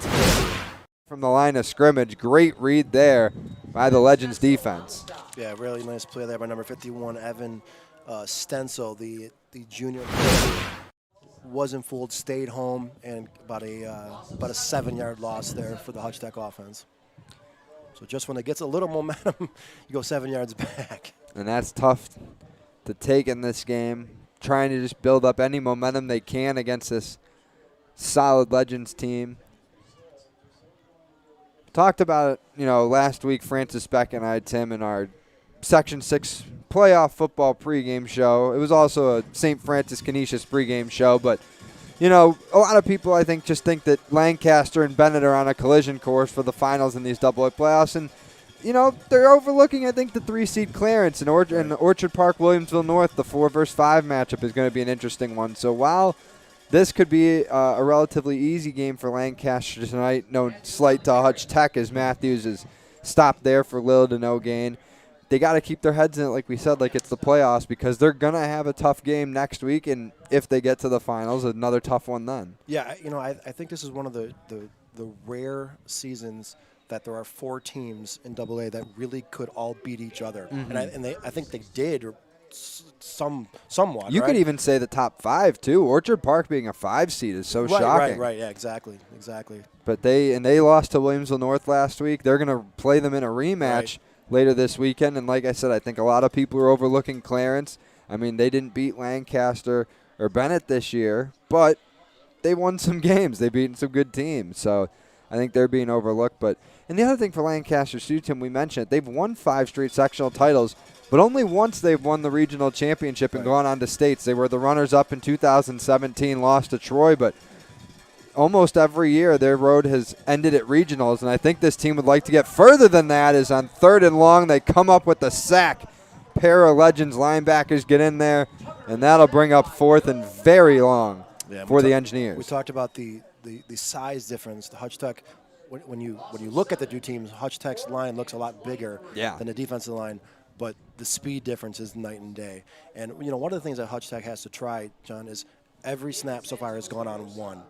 from the line of scrimmage. Great read there by the Legends defense. Yeah, really nice play there by number 51, Evan Stencil, the junior. Wasn't fooled, stayed home, and about a 7-yard loss there for the Hutch Tech offense. So just when it gets a little momentum, you go 7 yards back. And that's tough to take in this game. Trying to just build up any momentum they can against this solid Legends team. talked about it, last week, Francis Beck and I, Tim, in our Section 6 playoff football pregame show. It was also a St. Francis Canisius pregame show, but, a lot of people, I think, just think that Lancaster and Bennett are on a collision course for the finals in these AA playoffs, and they're overlooking, I think, the 3-seed Clarence and Orchard Park, Williamsville North. The 4 versus 5 matchup is going to be an interesting one. So while this could be a relatively easy game for Lancaster tonight, no slight to Hutch Tech as Matthews is stopped there for little to no gain. They got to keep their heads in it, like we said, like it's the playoffs, because they're going to have a tough game next week, and if they get to the finals, another tough one then. Yeah, I think this is one of the rare seasons that there are 4 teams in AA that really could all beat each other. Mm-hmm. And I think they did somewhat. You right? could even say the top 5 too. Orchard Park being a 5 seed is so shocking. Right, yeah, exactly. But they lost to Williamsville North last week. They're going to play them in a rematch later this weekend. And like I said, I think a lot of people are overlooking Clarence. I mean, they didn't beat Lancaster or Bennett this year, but they won some games. They beat some good teams. So I think they're being overlooked. And the other thing for Lancaster, too, Tim, we mentioned, they've won 5 straight sectional titles, but only once they've won the regional championship and gone on to states. They were the runners-up in 2017, lost to Troy, but almost every year their road has ended at regionals, and I think this team would like to get further than that. Is on 3rd and long, they come up with the sack. Pair of Legends linebackers get in there, and that'll bring up 4th and very long for the Engineers. We talked about the size difference. The Hutch Tech, when you look at the 2 teams, Hutch Tech's line looks a lot bigger than the defensive line, but the speed difference is night and day. And one of the things that Hutch Tech has to try, John, is every snap so far has gone on 1,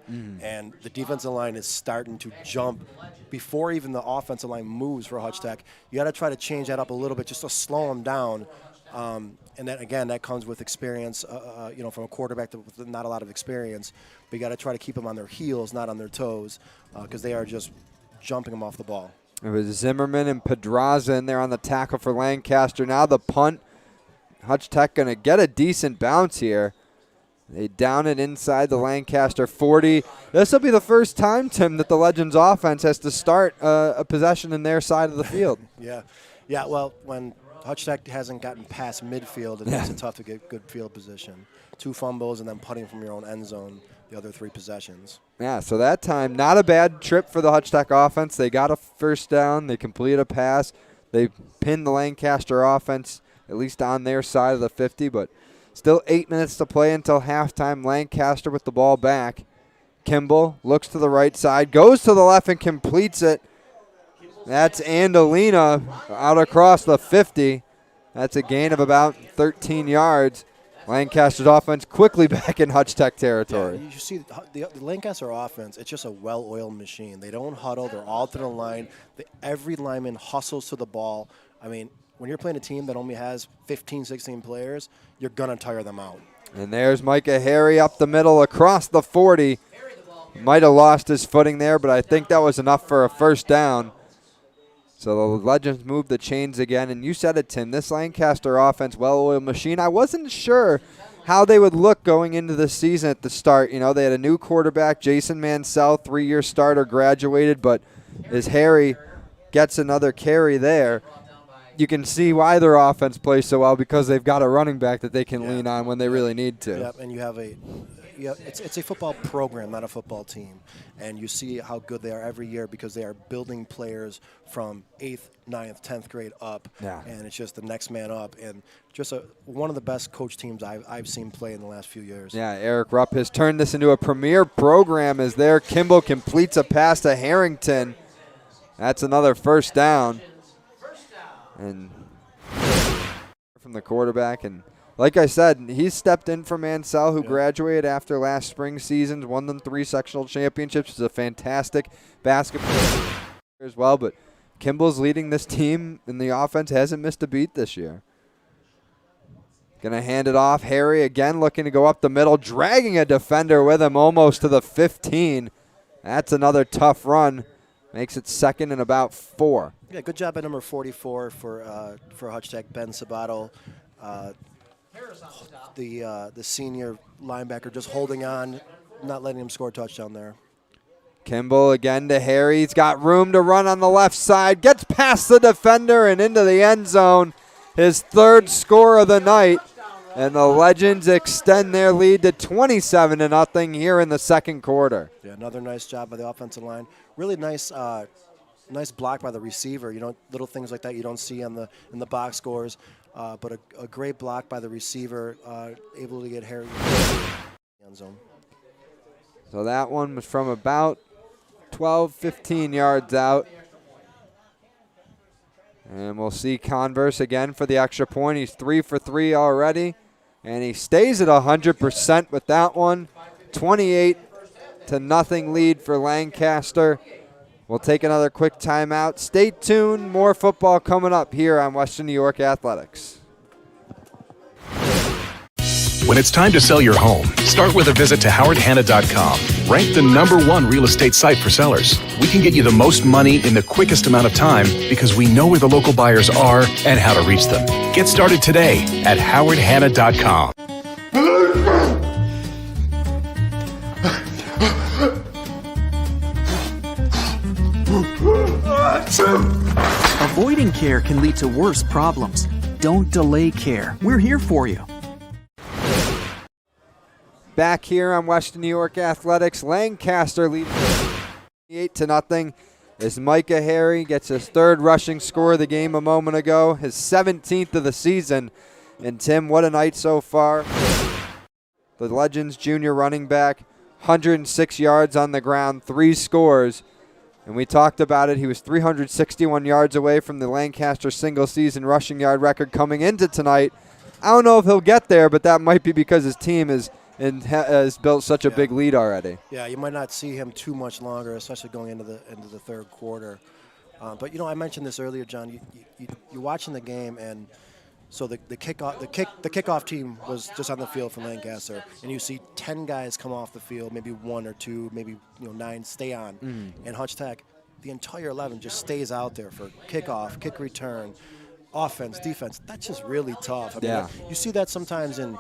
and the defensive line is starting to jump before even the offensive line moves for Hutch Tech. You got to try to change that up a little bit just to slow them down. And then again, that comes with experience, from a quarterback with not a lot of experience. But you got to try to keep them on their heels, not on their toes, because they are just jumping them off the ball. It was Zimmerman and Pedraza in there on the tackle for Lancaster. Now the punt. Hutch Tech going to get a decent bounce here. They down it inside the Lancaster 40. This will be the first time, Tim, that the Legends offense has to start a possession in their side of the field. Yeah. Well, when Hutch Tech hasn't gotten past midfield, it makes it tough to get good field position. 2 fumbles and then putting from your own end zone the other 3 possessions. Yeah, so that time, not a bad trip for the Hutch Tech offense. They got a first down. They completed a pass. They pinned the Lancaster offense, at least on their side of the 50, but still 8 minutes to play until halftime. Lancaster with the ball back. Kimball looks to the right side, goes to the left and completes it. That's Andalina out across the 50. That's a gain of about 13 yards. Lancaster's offense quickly back in Hutch Tech territory. Yeah, you see the Lancaster offense, it's just a well-oiled machine. They don't huddle. They're all to the line. Every lineman hustles to the ball. I mean, when you're playing a team that only has 15, 16 players, you're going to tire them out. And there's Micah Harry up the middle across the 40. Might have lost his footing there, but I think that was enough for a first down. So the Legends move the chains again. And you said it, Tim, this Lancaster offense, well-oiled machine. I wasn't sure how they would look going into the season at the start. They had a new quarterback, Jason Mansell, 3-year starter, graduated. But as Harry gets another carry there, you can see why their offense plays so well, because they've got a running back that they can lean on when they really need to. Yep, and you have it's a football program, not a football team. And you see how good they are every year because they are building players from 8th, 9th, 10th grade up. Yeah. And it's just the next man up. And just one of the best coach teams I've seen play in the last few years. Yeah, Eric Rupp has turned this into a premier program as there. Kimball completes a pass to Harrington. That's another first down. And from the quarterback, and like I said, he stepped in for Mansell, who graduated after last spring season, won them 3 sectional championships. He's a fantastic basketball player as well, but Kimball's leading this team in the offense, hasn't missed a beat this year. Gonna hand it off. Harry again looking to go up the middle, dragging a defender with him almost to the 15. That's another tough run. Makes it 2nd and about 4. Yeah, good job at number 44 for Hutch Tech, Ben Sabato. The senior linebacker just holding on, not letting him score a touchdown there. Kimball again to Harry. He's got room to run on the left side. Gets past the defender and into the end zone. His third score of the night. And the Legends extend their lead to 27-0 here in the second quarter. Yeah, another nice job by the offensive line. Really nice nice block by the receiver. You know, little things like that you don't see in the box scores. But a great block by the receiver, able to get Harry in the end zone. So that one was from about 12, 15 yards out. And we'll see Converse again for the extra point. He's 3 for 3 already. And he stays at 100% with that one. 28-0 lead for Lancaster. We'll take another quick timeout. Stay tuned. More football coming up here on Western New York Athletics. When it's time to sell your home, start with a visit to howardhanna.com. Ranked the #1 real estate site for sellers. We can get you the most money in the quickest amount of time because we know where the local buyers are and how to reach them. Get started today at howardhanna.com. Avoiding care can lead to worse problems. Don't delay care. We're here for you. Back here on Western New York Athletics, Lancaster leading 8-0 as Micah Harry gets his third rushing score of the game a moment ago, his 17th of the season. And Tim, what a night so far. The Legends junior running back, 106 yards on the ground, 3 scores. And we talked about it. He was 361 yards away from the Lancaster single-season rushing yard record coming into tonight. I don't know if he'll get there, but that might be because his team has built such a big lead already. Yeah, you might not see him too much longer, especially going into the third quarter. But you know, I mentioned this earlier, John. You're watching the game, and so the kickoff team was just on the field for Lancaster, and you see 10 guys come off the field, maybe 1 or 2, maybe 9 stay on, and Hutch Tech, the entire 11 just stays out there for kickoff, kick return, offense, defense. That's just really tough. I mean, you see that sometimes in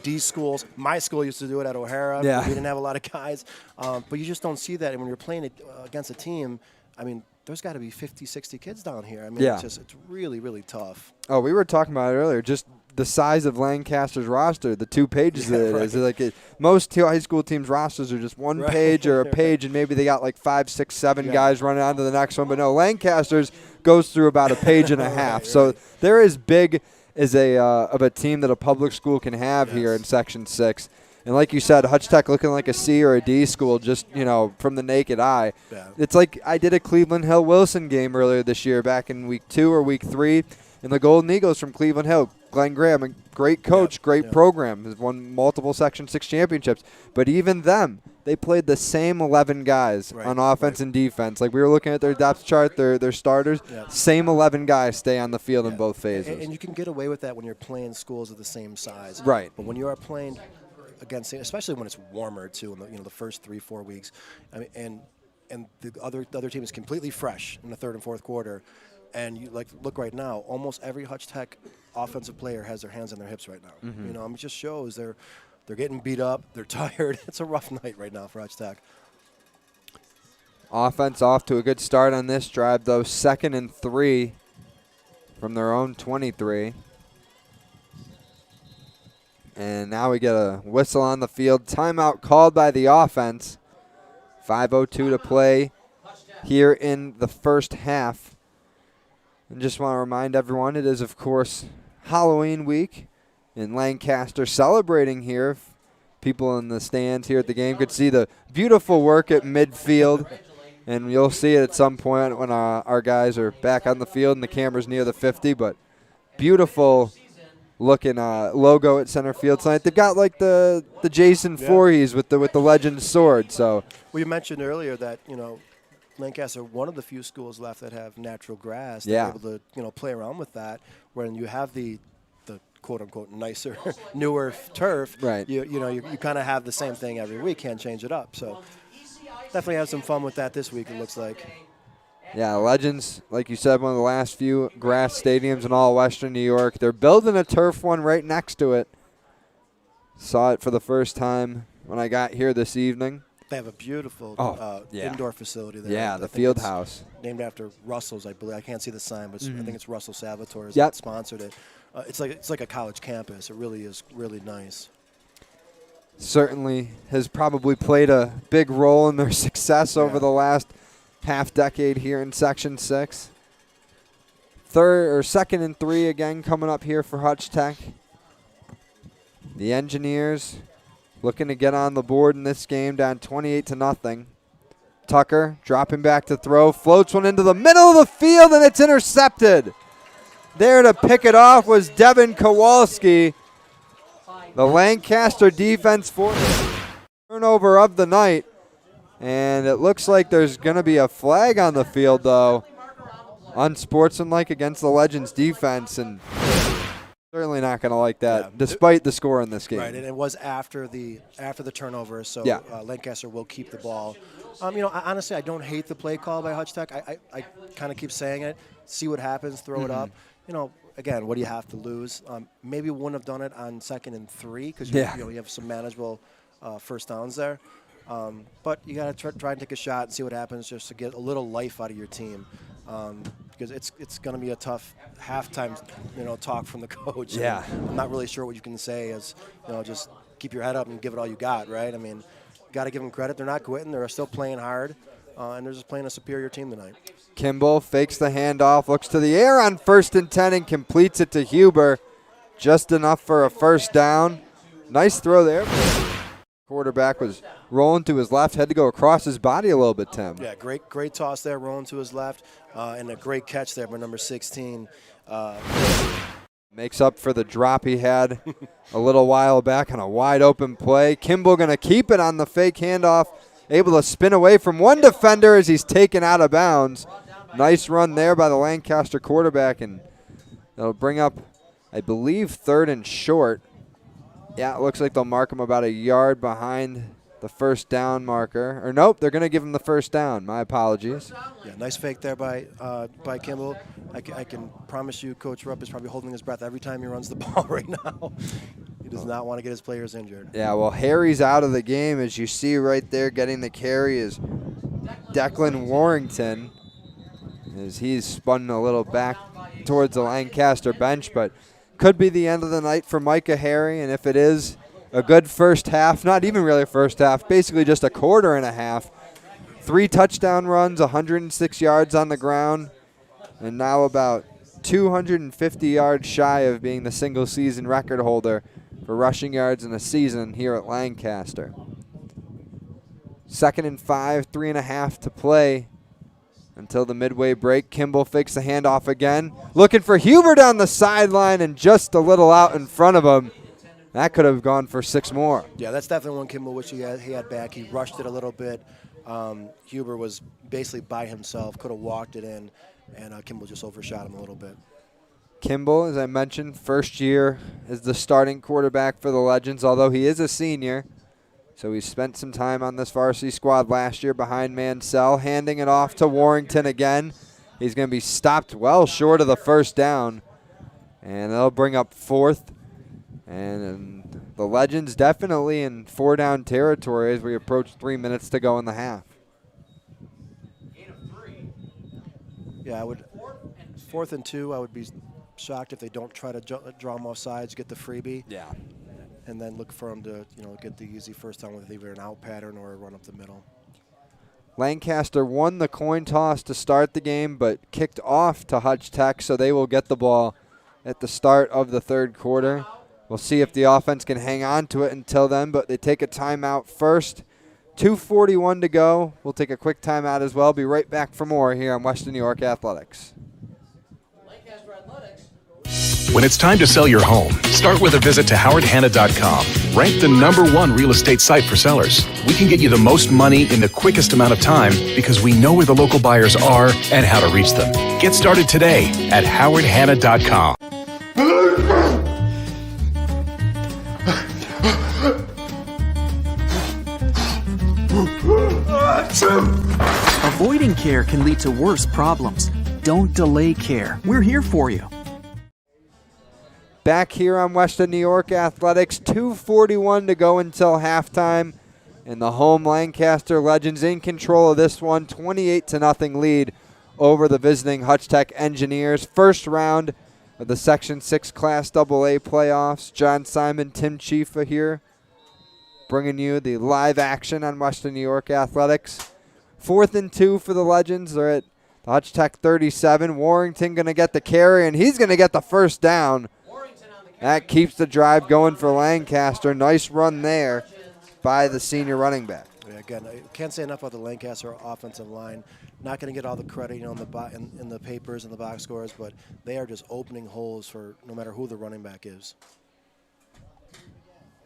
D schools. My school used to do it at O'Hara. Yeah. We didn't have a lot of guys, but you just don't see that. And when you're playing it against a team, I mean, there's got to be 50, 60 kids down here. I mean, it's really, really tough. Oh, we were talking about it earlier. Just the size of Lancaster's roster, the 2 pages that it is. Like most high school teams' rosters are just 1 page or a page, and maybe they got like 5, 6, 7 guys running on to the next one. But no, Lancaster's goes through about a page and a half. So they're as big as of a team that a public school can have here in Section 6. And like you said, Hutch Tech looking like a C or a D school just, from the naked eye. Yeah. It's like I did a Cleveland Hill Wilson game earlier this year back in week 2 or week 3. And the Golden Eagles from Cleveland Hill, Glenn Graham, a great coach, great program, has won multiple Section 6 championships. But even them, they played the same 11 guys on offense and defense. Like we were looking at their depth chart, their starters, same 11 guys stay on the field in both phases. And you can get away with that when you're playing schools of the same size. Right. But when you are playing against, especially when it's warmer too, in the first 3-4 weeks, I mean, and the other team is completely fresh in the third and fourth quarter. And you look right now, almost every Hutch Tech offensive player has their hands on their hips right now. It just shows they're getting beat up, they're tired. It's a rough night right now for Hutch Tech. Offense off to a good start on this drive, though. 2nd and 3 from their own 23. And now we get a whistle on the field. Timeout called by the offense. 5:02 to play here in the first half. And just want to remind everyone, it is, of course, Halloween week in Lancaster, celebrating here. People in the stands here at the game could see the beautiful work at midfield. And you'll see it at some point when our guys are back on the field and the camera's near the 50. But beautiful looking logo at center field tonight. They've got like the Jason Voorhees with the Legends sword. So, well, you mentioned earlier that Lancaster, one of the few schools left that have natural grass. They're able to play around with that. When you have the quote unquote nicer, newer turf, right? You kind of have the same thing every week. Can't change it up. So definitely have some fun with that this week. It looks like. Yeah, Legends, like you said, one of the last few grass stadiums in all Western New York. They're building a turf one right next to it. Saw it for the first time when I got here this evening. They have a beautiful yeah. indoor facility there. Yeah, I the think field it's house. named after Russell's, I believe. I can't see the sign, but I think it's Russell Salvatore's Yep. that sponsored it. It's like a college campus. It really is really nice. Certainly has probably played a big role in their success over the last half decade here in Section 6. Second and 3 again coming up here for Hutch Tech. The Engineers looking to get on the board in this game, down 28-0. Tucker dropping back to throw, floats one into the middle of the field, and it's intercepted. There to pick it off was Devin Kowalski. The Lancaster defense for the turnover of the night. And it looks like there's going to be a flag on the field, though. Unsportsmanlike against the Legends defense, and certainly not going to like that, despite the score in this game. Right, and it was after the turnover, so Lancaster will keep the ball. Honestly, I don't hate the play call by Hutch Tech. I kind of keep saying it. See what happens, throw it up. Again, what do you have to lose? Maybe wouldn't have done it on 2nd and 3 because you have some manageable first downs there. But you got to try and take a shot and see what happens just to get a little life out of your team. Because it's going to be a tough halftime, talk from the coach. Yeah. I'm not really sure what you can say as, just keep your head up and give it all you got, right? I mean, got to give them credit. They're not quitting. They're still playing hard, and they're just playing a superior team tonight. Kimball fakes the handoff, looks to the air on 1st and 10 and completes it to Huber. Just enough for a first down. Nice throw there. Quarterback was rolling to his left, had to go across his body a little bit, Tim. Yeah, great toss there, rolling to his left, and a great catch there by number 16. Makes up for the drop he had a little while back on a wide open play. Kimball going to keep it on the fake handoff, able to spin away from one defender as he's taken out of bounds. Nice run there by the Lancaster quarterback, and that'll bring up, I believe, 3rd and short. Yeah, it looks like they'll mark him about a yard behind the first down marker. Or nope, they're going to give him the first down. My apologies. Yeah, nice fake there by Kimball. I can promise you Coach Rupp is probably holding his breath every time he runs the ball right now. He does not want to get his players injured. Yeah, well, Harry's out of the game. As you see right there getting the carry is Declan Warrington, as he's spun a little back towards the Lancaster bench, but could be the end of the night for Micah Harry, and if it is, a good first half, not even really first half, basically just a quarter and a half. 3 touchdown runs, 106 yards on the ground, and now about 250 yards shy of being the single season record holder for rushing yards in a season here at Lancaster. 2nd and 5, 3.5 to play until the midway break. Kimball fakes the handoff again. Looking for Huber down the sideline and just a little out in front of him. That could have gone for 6 more. Yeah, that's definitely one Kimball wish he had back. He rushed it a little bit. Huber was basically by himself, could have walked it in, and Kimball just overshot him a little bit. Kimball, as I mentioned, first year as the starting quarterback for the Legends, although he is a senior. So he spent some time on this varsity squad last year behind Mansell, handing it off to Warrington again. He's going to be stopped well short of the first down, and they'll bring up 4th. And the Legends definitely in 4-down territory as we approach 3 minutes to go in the half. Yeah, 4th and 2, I would be shocked if they don't try to draw them off sides, get the freebie. Yeah. And then look for them to, get the easy first down with either an out pattern or a run up the middle. Lancaster won the coin toss to start the game, but kicked off to Hutch Tech, so they will get the ball at the start of the 3rd quarter. We'll see if the offense can hang on to it until then, but they take a timeout first. 2:41 to go. We'll take a quick timeout as well. Be right back for more here on Western New York Athletics. When it's time to sell your home, start with a visit to howardhanna.com. Ranked the #1 real estate site for sellers. We can get you the most money in the quickest amount of time because we know where the local buyers are and how to reach them. Get started today at howardhanna.com. Avoiding care can lead to worse problems. Don't delay care. We're here for you. Back here on Western New York Athletics, 2:41 to go until halftime. And the home Lancaster Legends in control of this one, 28-0 lead over the visiting Hutch Tech Engineers. First round of the Section 6 Class AA playoffs. John Simon, Tim Chiefa here, bringing you the live action on Western New York Athletics. 4th and 2 for the Legends. They're at the Hutch Tech 37. Warrington going to get the carry, and he's going to get the first down. That keeps the drive going for Lancaster. Nice run there by the senior running back. Yeah, again, I can't say enough about the Lancaster offensive line. Not going to get all the credit, in the papers and the box scores, but they are just opening holes for no matter who the running back is.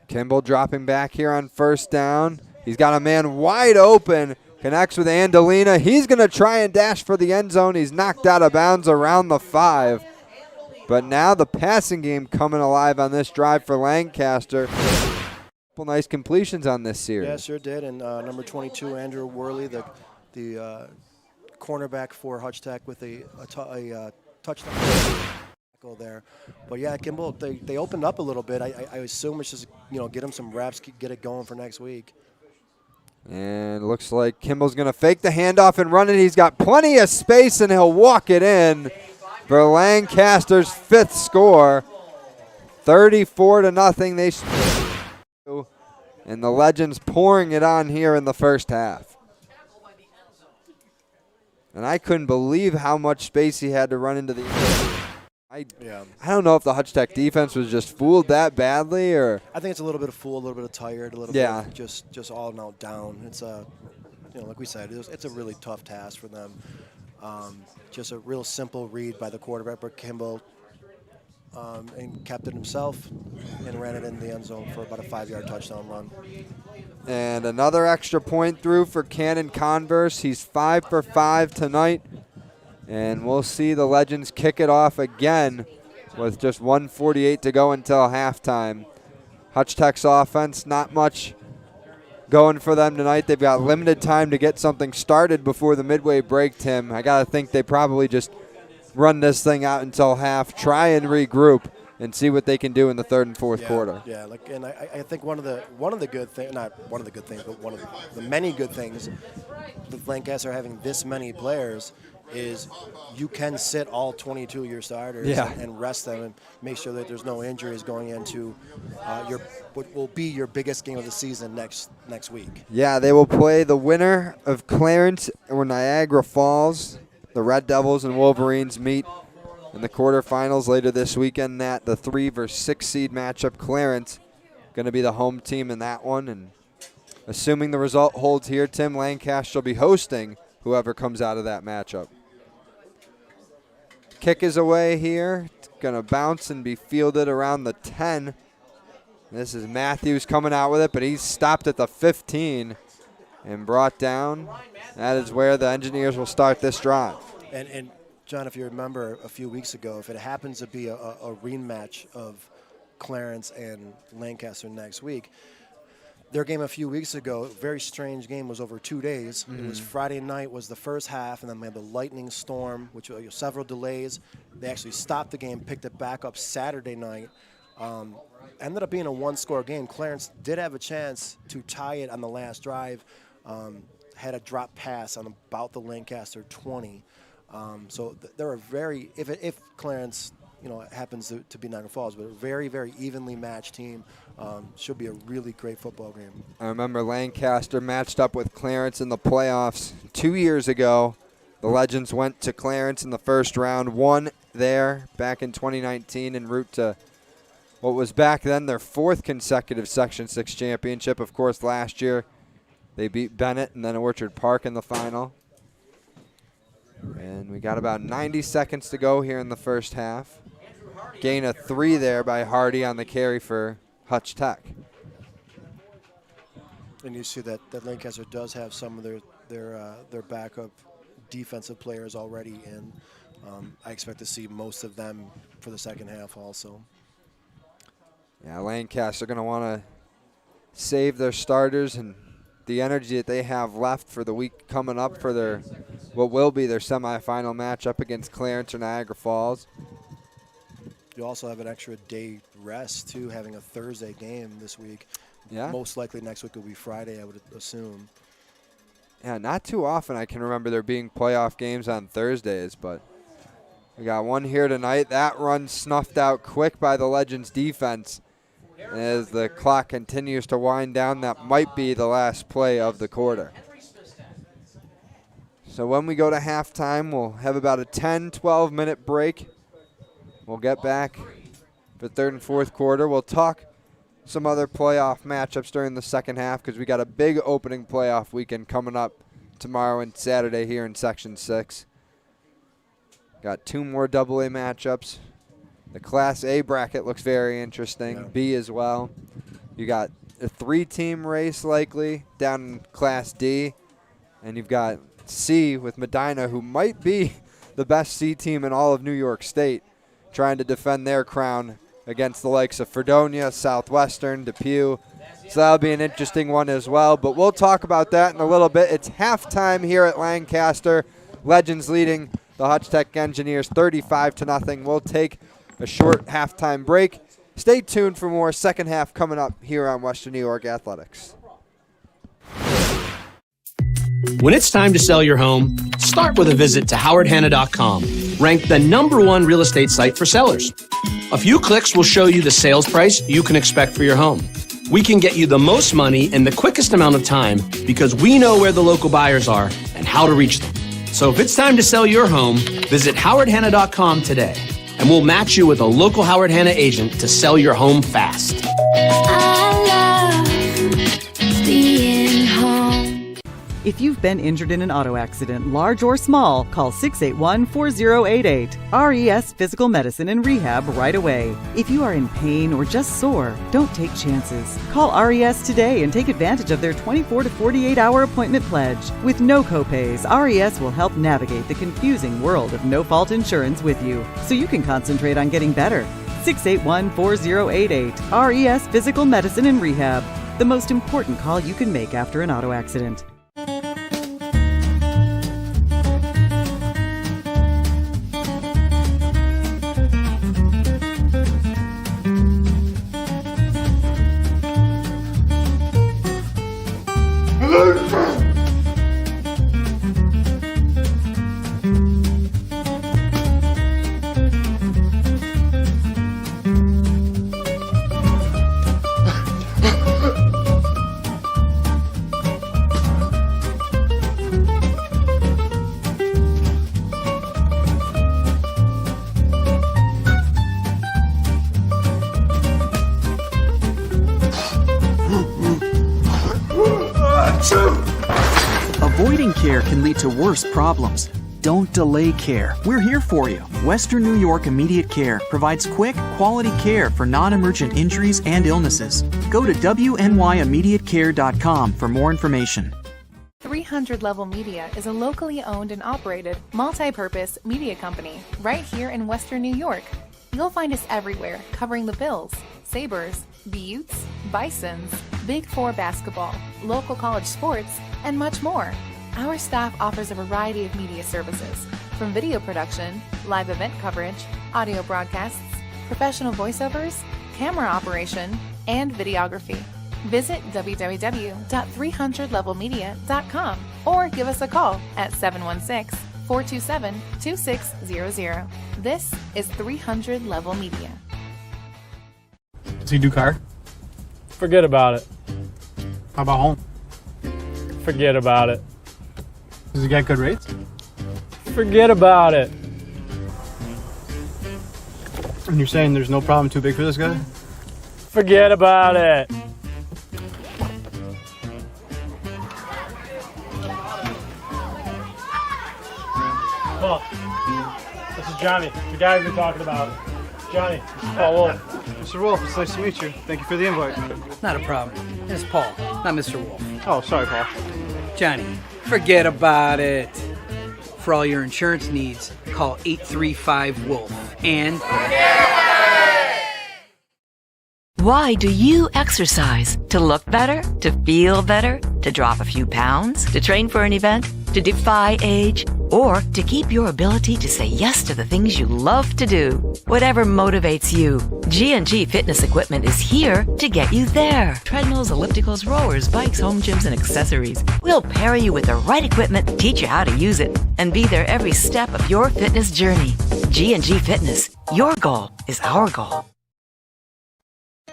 Kimball dropping back here on first down. He's got a man wide open. Connects with Andalina. He's going to try and dash for the end zone. He's knocked out of bounds around the 5. But now the passing game coming alive on this drive for Lancaster. Couple nice completions on this series. Yeah, sure did. And number 22, Andrew Worley, the cornerback for Hutch Tech with a touchdown tackle there. But yeah, Kimball, they opened up a little bit. I assume it's just get him some reps, get it going for next week. And looks like Kimball's going to fake the handoff and run it. He's got plenty of space, and he'll walk it in for Lancaster's 5th score. 34-0. And the Legends pouring it on here in the first half. And I couldn't believe how much space he had to run into the I don't know if the Hutch Tech defense was just fooled that badly, or I think it's a little bit of fool, a little bit of tired, a little bit of just all and out down. It's like we said, it's a really tough task for them. Just a real simple read by the quarterback, but Kimball, and kept it himself and ran it in the end zone for about a 5-yard touchdown run. And another extra point through for Cannon Converse. He's 5 for 5 tonight. And we'll see the Legends kick it off again with just 1:48 to go until halftime. Hutch Tech's offense, not much going for them tonight. They've got limited time to get something started before the midway break, Tim. I got to think they probably just run this thing out until half, try and regroup, and see what they can do in the 3rd and 4th quarter. Yeah, and I think one of the good things, not one of the good things, but one of the many good things with Lancaster having this many players is you can sit all 22 of your starters and rest them and make sure that there's no injuries going into what will be your biggest game of the season next week. Yeah, they will play the winner of Clarence or Niagara Falls. The Red Devils and Wolverines meet in the quarterfinals later this weekend. That the 3 versus 6 seed matchup. Clarence going to be the home team in that one, and assuming the result holds here, Tim, Lancaster will be hosting whoever comes out of that matchup. Kick is away here. It's going to bounce and be fielded around the 10. This is Matthews coming out with it, but he's stopped at the 15 and brought down. That is where the Engineers will start this drive. And John, if you remember a few weeks ago, if it happens to be a rematch of Clarence and Lancaster next week, their game a few weeks ago, very strange game, was over 2 days. It was Friday night was the first half, and then we had the lightning storm, which was several delays. They actually stopped the game, picked it back up Saturday night. Ended up being a 1-score game. Clarence did have a chance to tie it on the last drive. Had a drop pass on about the Lancaster 20. So they're a very, if Clarence happens to be Niagara Falls, but a very, very evenly matched team. Should be a really great football game. I remember Lancaster matched up with Clarence in the playoffs 2 years ago. The Legends went to Clarence in the first round, won there back in 2019 en route to what was back then their 4th consecutive Section 6 championship. Of course, last year they beat Bennett and then Orchard Park in the final. And we got about 90 seconds to go here in the first half. Gain of 3 there by Hardy on the carry for Hutch Tech. And you see that Lancaster does have some of their backup defensive players already in. I expect to see most of them for the second half also. Yeah, Lancaster going to want to save their starters and the energy that they have left for the week coming up for their what will be their semifinal matchup against Clarence or Niagara Falls. You also have an extra day rest, too, having a Thursday game this week Yeah. Most likely next week will be Friday, I would assume. Yeah, not too often I can remember there being playoff games on Thursdays, but we got one here tonight. That run snuffed out quick by the Legends defense. As the clock continues to wind down, that might be the last play of the quarter. So when we go to halftime, we'll have about a 10-12 minute break. We'll get back for third and fourth quarter. We'll talk some other playoff matchups during the second half because we got a big opening playoff weekend coming up tomorrow and Saturday here in Section 6. Got 2 more AA matchups. The Class A bracket looks very interesting. Yeah. B as well. You got a 3-team race likely down in Class D. And you've got C with Medina, who might be the best C team in all of New York State, trying to defend their crown against the likes of Fredonia, Southwestern, Depew. So that'll be an interesting one as well. But we'll talk about that in a little bit. It's halftime here at Lancaster. Legends leading the Hutch Tech Engineers 35-0. We'll take a short halftime break. Stay tuned for more second half coming up here on Western New York Athletics. When it's time to sell your home, start with a visit to howardhanna.com, ranked the #1 real estate site for sellers. A few clicks will show you the sales price you can expect for your home. We can get you the most money in the quickest amount of time because we know where the local buyers are and how to reach them. So if it's time to sell your home, visit howardhanna.com today, and we'll match you with a local Howard Hanna agent to sell your home fast. I love being home. If you've been injured in an auto accident, large or small, call 681-4088. RES Physical Medicine and Rehab right away. If you are in pain or just sore, don't take chances. Call RES today and take advantage of their 24 to 48-hour appointment pledge. With no copays, RES will help navigate the confusing world of no-fault insurance with you, so you can concentrate on getting better. 681-4088. RES Physical Medicine and Rehab. The most important call you can make after an auto accident. Avoiding care can lead to worse problems. Don't delay care. We're here for you. Western New York Immediate Care provides quick, quality care for non-emergent injuries and illnesses. Go to wnyImmediatecare.com for more information. 300 Level Media is a locally owned and operated, multi-purpose media company right here in Western New York. You'll find us everywhere, covering the Bills, Sabres, the Utes, Bisons, Big Four basketball, local college sports, and much more. Our staff offers a variety of media services, from video production, live event coverage, audio broadcasts, professional voiceovers, camera operation, and videography. Visit www.300levelmedia.com or give us a call at 716-427-2600. This is 300 Level Media. Does he do car? Forget about it. How about home? Forget about it. Does he get good rates? Forget about it. And you're saying there's no problem too big for this guy? Forget about it. Paul, this is Johnny, the guy we've been talking about. Johnny, Paul Wolf. Mr. Wolf, it's nice to meet you. Thank you for the invite. Not a problem. It's Paul, not Mr. Wolf. Oh, sorry, Paul. Johnny, forget about it. For all your insurance needs, call 835-WOLF and... Why do you exercise? To look better? To feel better? To drop a few pounds? To train for an event? To defy age? or to keep your ability to say yes to the things you love to do. Whatever motivates you, G&G Fitness Equipment is here to get you there. Treadmills, ellipticals, rowers, bikes, home gyms, and accessories. We'll pair you with the right equipment, teach you how to use it, and be there every step of your fitness journey. G&G Fitness. Your goal is our goal.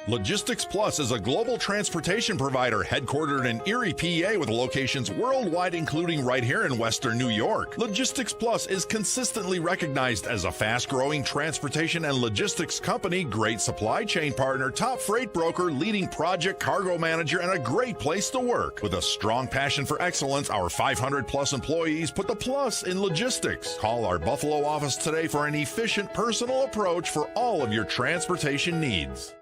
Logistics Plus is a global transportation provider headquartered in Erie, PA with locations worldwide, including right here in Western New York. Logistics Plus is consistently recognized as a fast-growing transportation and logistics company, great supply chain partner, top freight broker, leading project cargo manager, and a great place to work. With a strong passion for excellence, our 500-plus employees put the plus in logistics. Call our Buffalo office today for an efficient, personal approach for all of your transportation needs.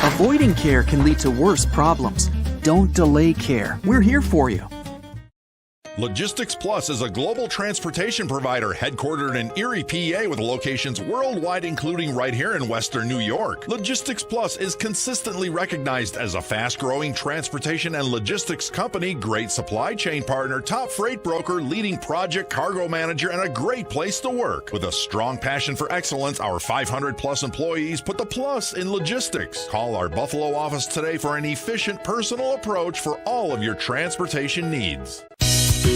Avoiding care can lead to worse problems. Don't delay care. We're here for you. Logistics Plus is a global transportation provider headquartered in Erie, PA with locations worldwide, including right here in Western New York. Logistics Plus is consistently recognized as a fast-growing transportation and logistics company, great supply chain partner, top freight broker, leading project cargo manager, and a great place to work. With a strong passion for excellence, our 500-plus employees put the plus in logistics. Call our Buffalo office today for an efficient, personal approach for all of your transportation needs.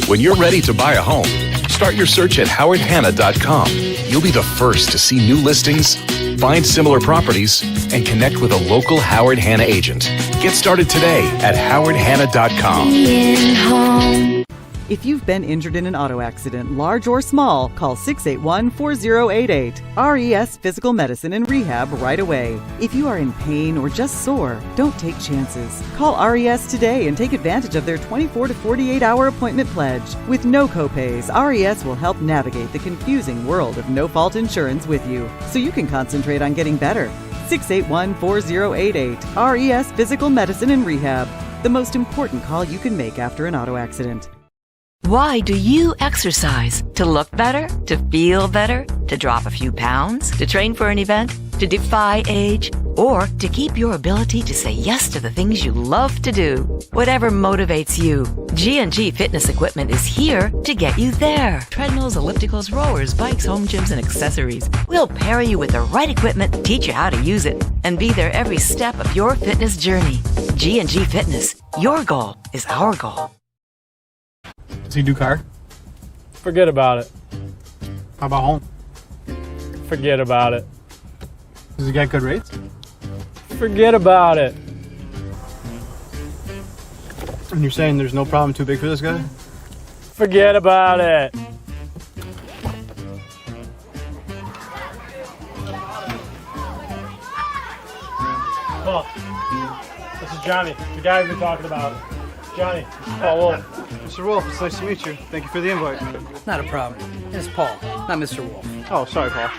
When you're ready to buy a home, start your search at howardhanna.com. You'll be the first to see new listings, find similar properties, and connect with a local Howard Hanna agent. Get started today at howardhanna.com. If you've been injured in an auto accident, large or small, call 681-4088. RES Physical Medicine and Rehab right away. If you are in pain or just sore, don't take chances. Call RES today and take advantage of their 24 to 48-hour appointment pledge. With no copays, RES will help navigate the confusing world of no-fault insurance with you, so you can concentrate on getting better. 681-4088. RES Physical Medicine and Rehab. The most important call you can make after an auto accident. Why do you exercise? To look better? To feel better? To drop a few pounds? To train for an event? To defy age? Or to keep your ability to say yes to the things you love to do? Whatever motivates you, G&G Fitness Equipment is here to get you there. Treadmills, ellipticals, rowers, bikes, home gyms, and accessories. We'll pair you with the right equipment, teach you how to use it, and be there every step of your fitness journey. G&G Fitness. Your goal is our goal. Does he do car? Forget about it. How about home? Forget about it. Does he get good rates? Forget about it. And you're saying there's no problem too big for this guy? Forget about it. Well, this is Johnny, the guy we've been talking about. Johnny, Paul Wolf. Mr. Wolf, it's nice to meet you. Thank you for the invite. Not a problem. It's Paul, not Mr. Wolf. Oh, sorry, Paul.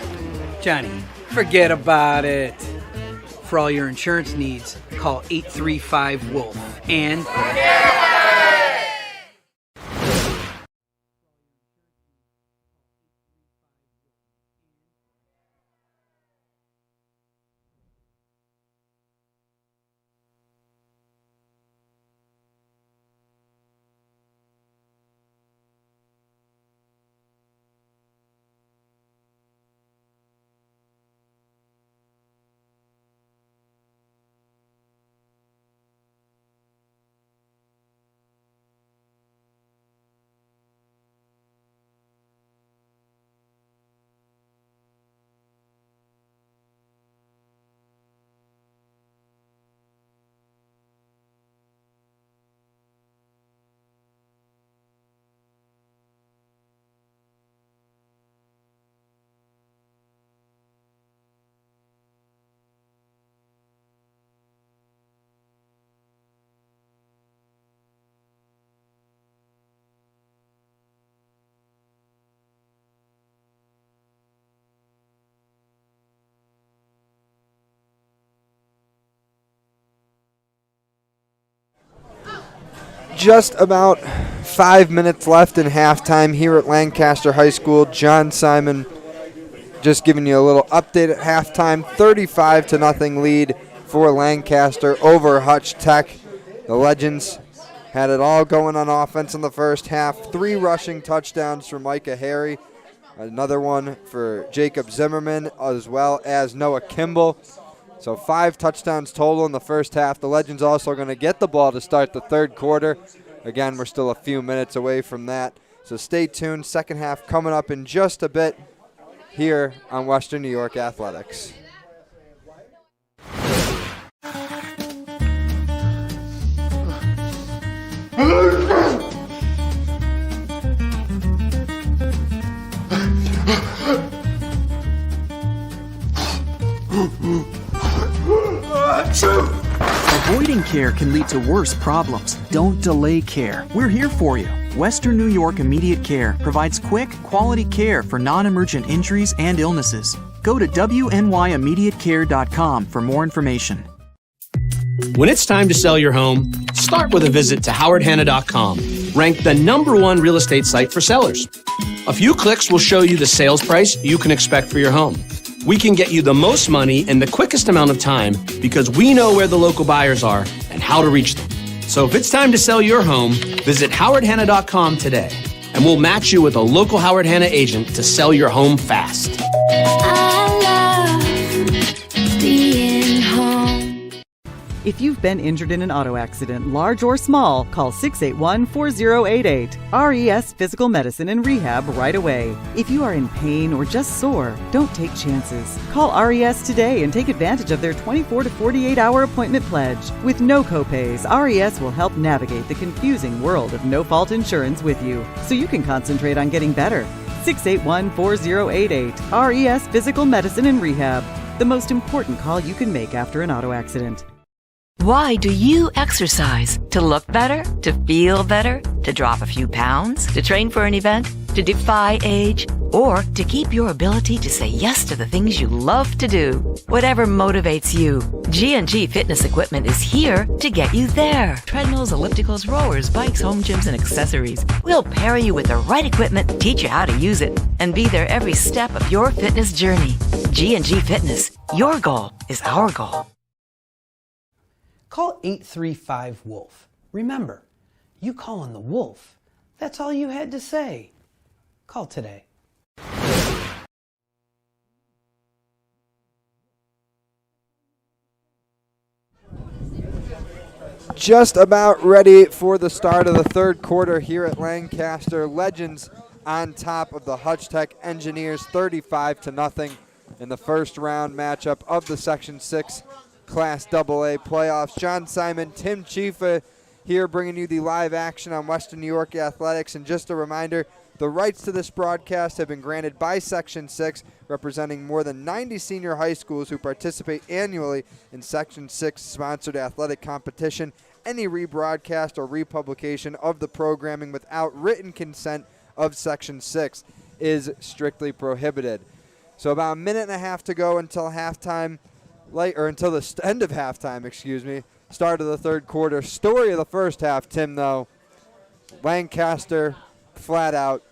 Johnny, forget about it. For all your insurance needs, call 835-WOLF and... Just about 5 minutes left in halftime here at Lancaster High School. John Simon just giving you a little update at halftime. 35-0 lead for Lancaster over Hutch Tech. The Legends had it all going on offense in the first half. 3 rushing touchdowns for Micah Harry. Another one for Jacob Zimmerman, as well as Noah Kimball. So 5 touchdowns total in the first half. The Legends also going to get the ball to start the third quarter. Again, we're still a few minutes away from that. So stay tuned. Second half coming up in just a bit here on Western New York Athletics. Avoiding care can lead to worse problems. Don't delay care. We're here for you. Western New York Immediate Care provides quick, quality care for non-emergent injuries and illnesses. Go to wnyimmediatecare.com for more information. When it's time to sell your home, start with a visit to howardhanna.com, ranked the #1 real estate site for sellers. A few clicks will show you the sales price you can expect for your home. We can get you the most money in the quickest amount of time because we know where the local buyers are and how to reach them. So if it's time to sell your home, visit howardhanna.com today, and we'll match you with a local Howard Hanna agent to sell your home fast. I love being home. If you've been injured in an auto accident, large or small, call 681-4088. RES Physical Medicine and Rehab right away. If you are in pain or just sore, don't take chances. Call RES today and take advantage of their 24 to 48-hour appointment pledge. With no copays, RES will help navigate the confusing world of no-fault insurance with you, so you can concentrate on getting better. 681-4088. RES Physical Medicine and Rehab. The most important call you can make after an auto accident. Why do you exercise? To look better? To feel better? To drop a few pounds? To train for an event? To defy age? Or to keep your ability to say yes to the things you love to do? Whatever motivates you, G&G Fitness Equipment is here to get you there. Treadmills, ellipticals, rowers, bikes, home gyms, and accessories. We'll pair you with the right equipment, teach you how to use it, and be there every step of your fitness journey. G&G Fitness. Your goal is our goal. Call 835-WOLF. Remember, you call on the Wolf. That's all you had to say. Call today. Just about ready for the start of the third quarter here at Lancaster. Legends on top of the Hutch Tech Engineers 35-0 in the first round matchup of the Section 6 Class AA playoffs. John Simon, Tim Chifa here bringing you the live action on Western New York Athletics. And just a reminder, the rights to this broadcast have been granted by Section 6, representing more than 90 senior high schools who participate annually in Section 6 sponsored athletic competition. Any rebroadcast or republication of the programming without written consent of Section 6 is strictly prohibited. So about a minute and a half to go until halftime, until the end of halftime, excuse me, start of the third quarter. Story of the first half, Tim, though, Lancaster, flat out,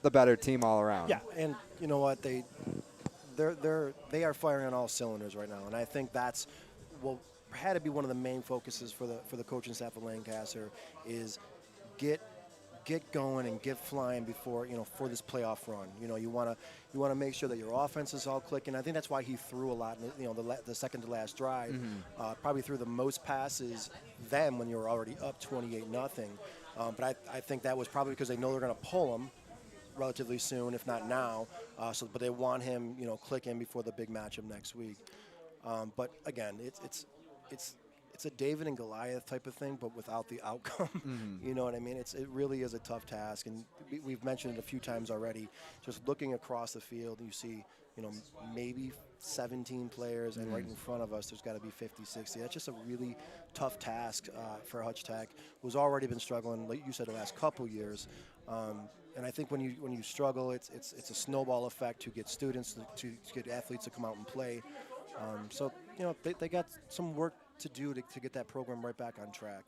the better team all around. Yeah, and you know what? They are firing on all cylinders right now, and I think that's what had to be one of the main focuses for the coaching staff of Lancaster is get going and get flying before, for this playoff run. You want to make sure that your offense is all clicking. I think that's why he threw a lot in the second to last drive. Probably threw the most passes then when you were already up 28-0. But I think that was probably because they know they're going to pull him relatively soon, if not now. But they want him, clicking before the big matchup next week. But again, it's a David and Goliath type of thing, but without the outcome. You know what I mean? It really is a tough task, and we've mentioned it a few times already. Just looking across the field, you see, maybe 17 players, and right in front of us, there's got to be 50, 60. That's just a really tough task for Hutch Tech, who's already been struggling, like you said, the last couple years. And I think when you struggle, it's a snowball effect to get students, to get athletes to come out and play. So they got some work to do to get that program right back on track.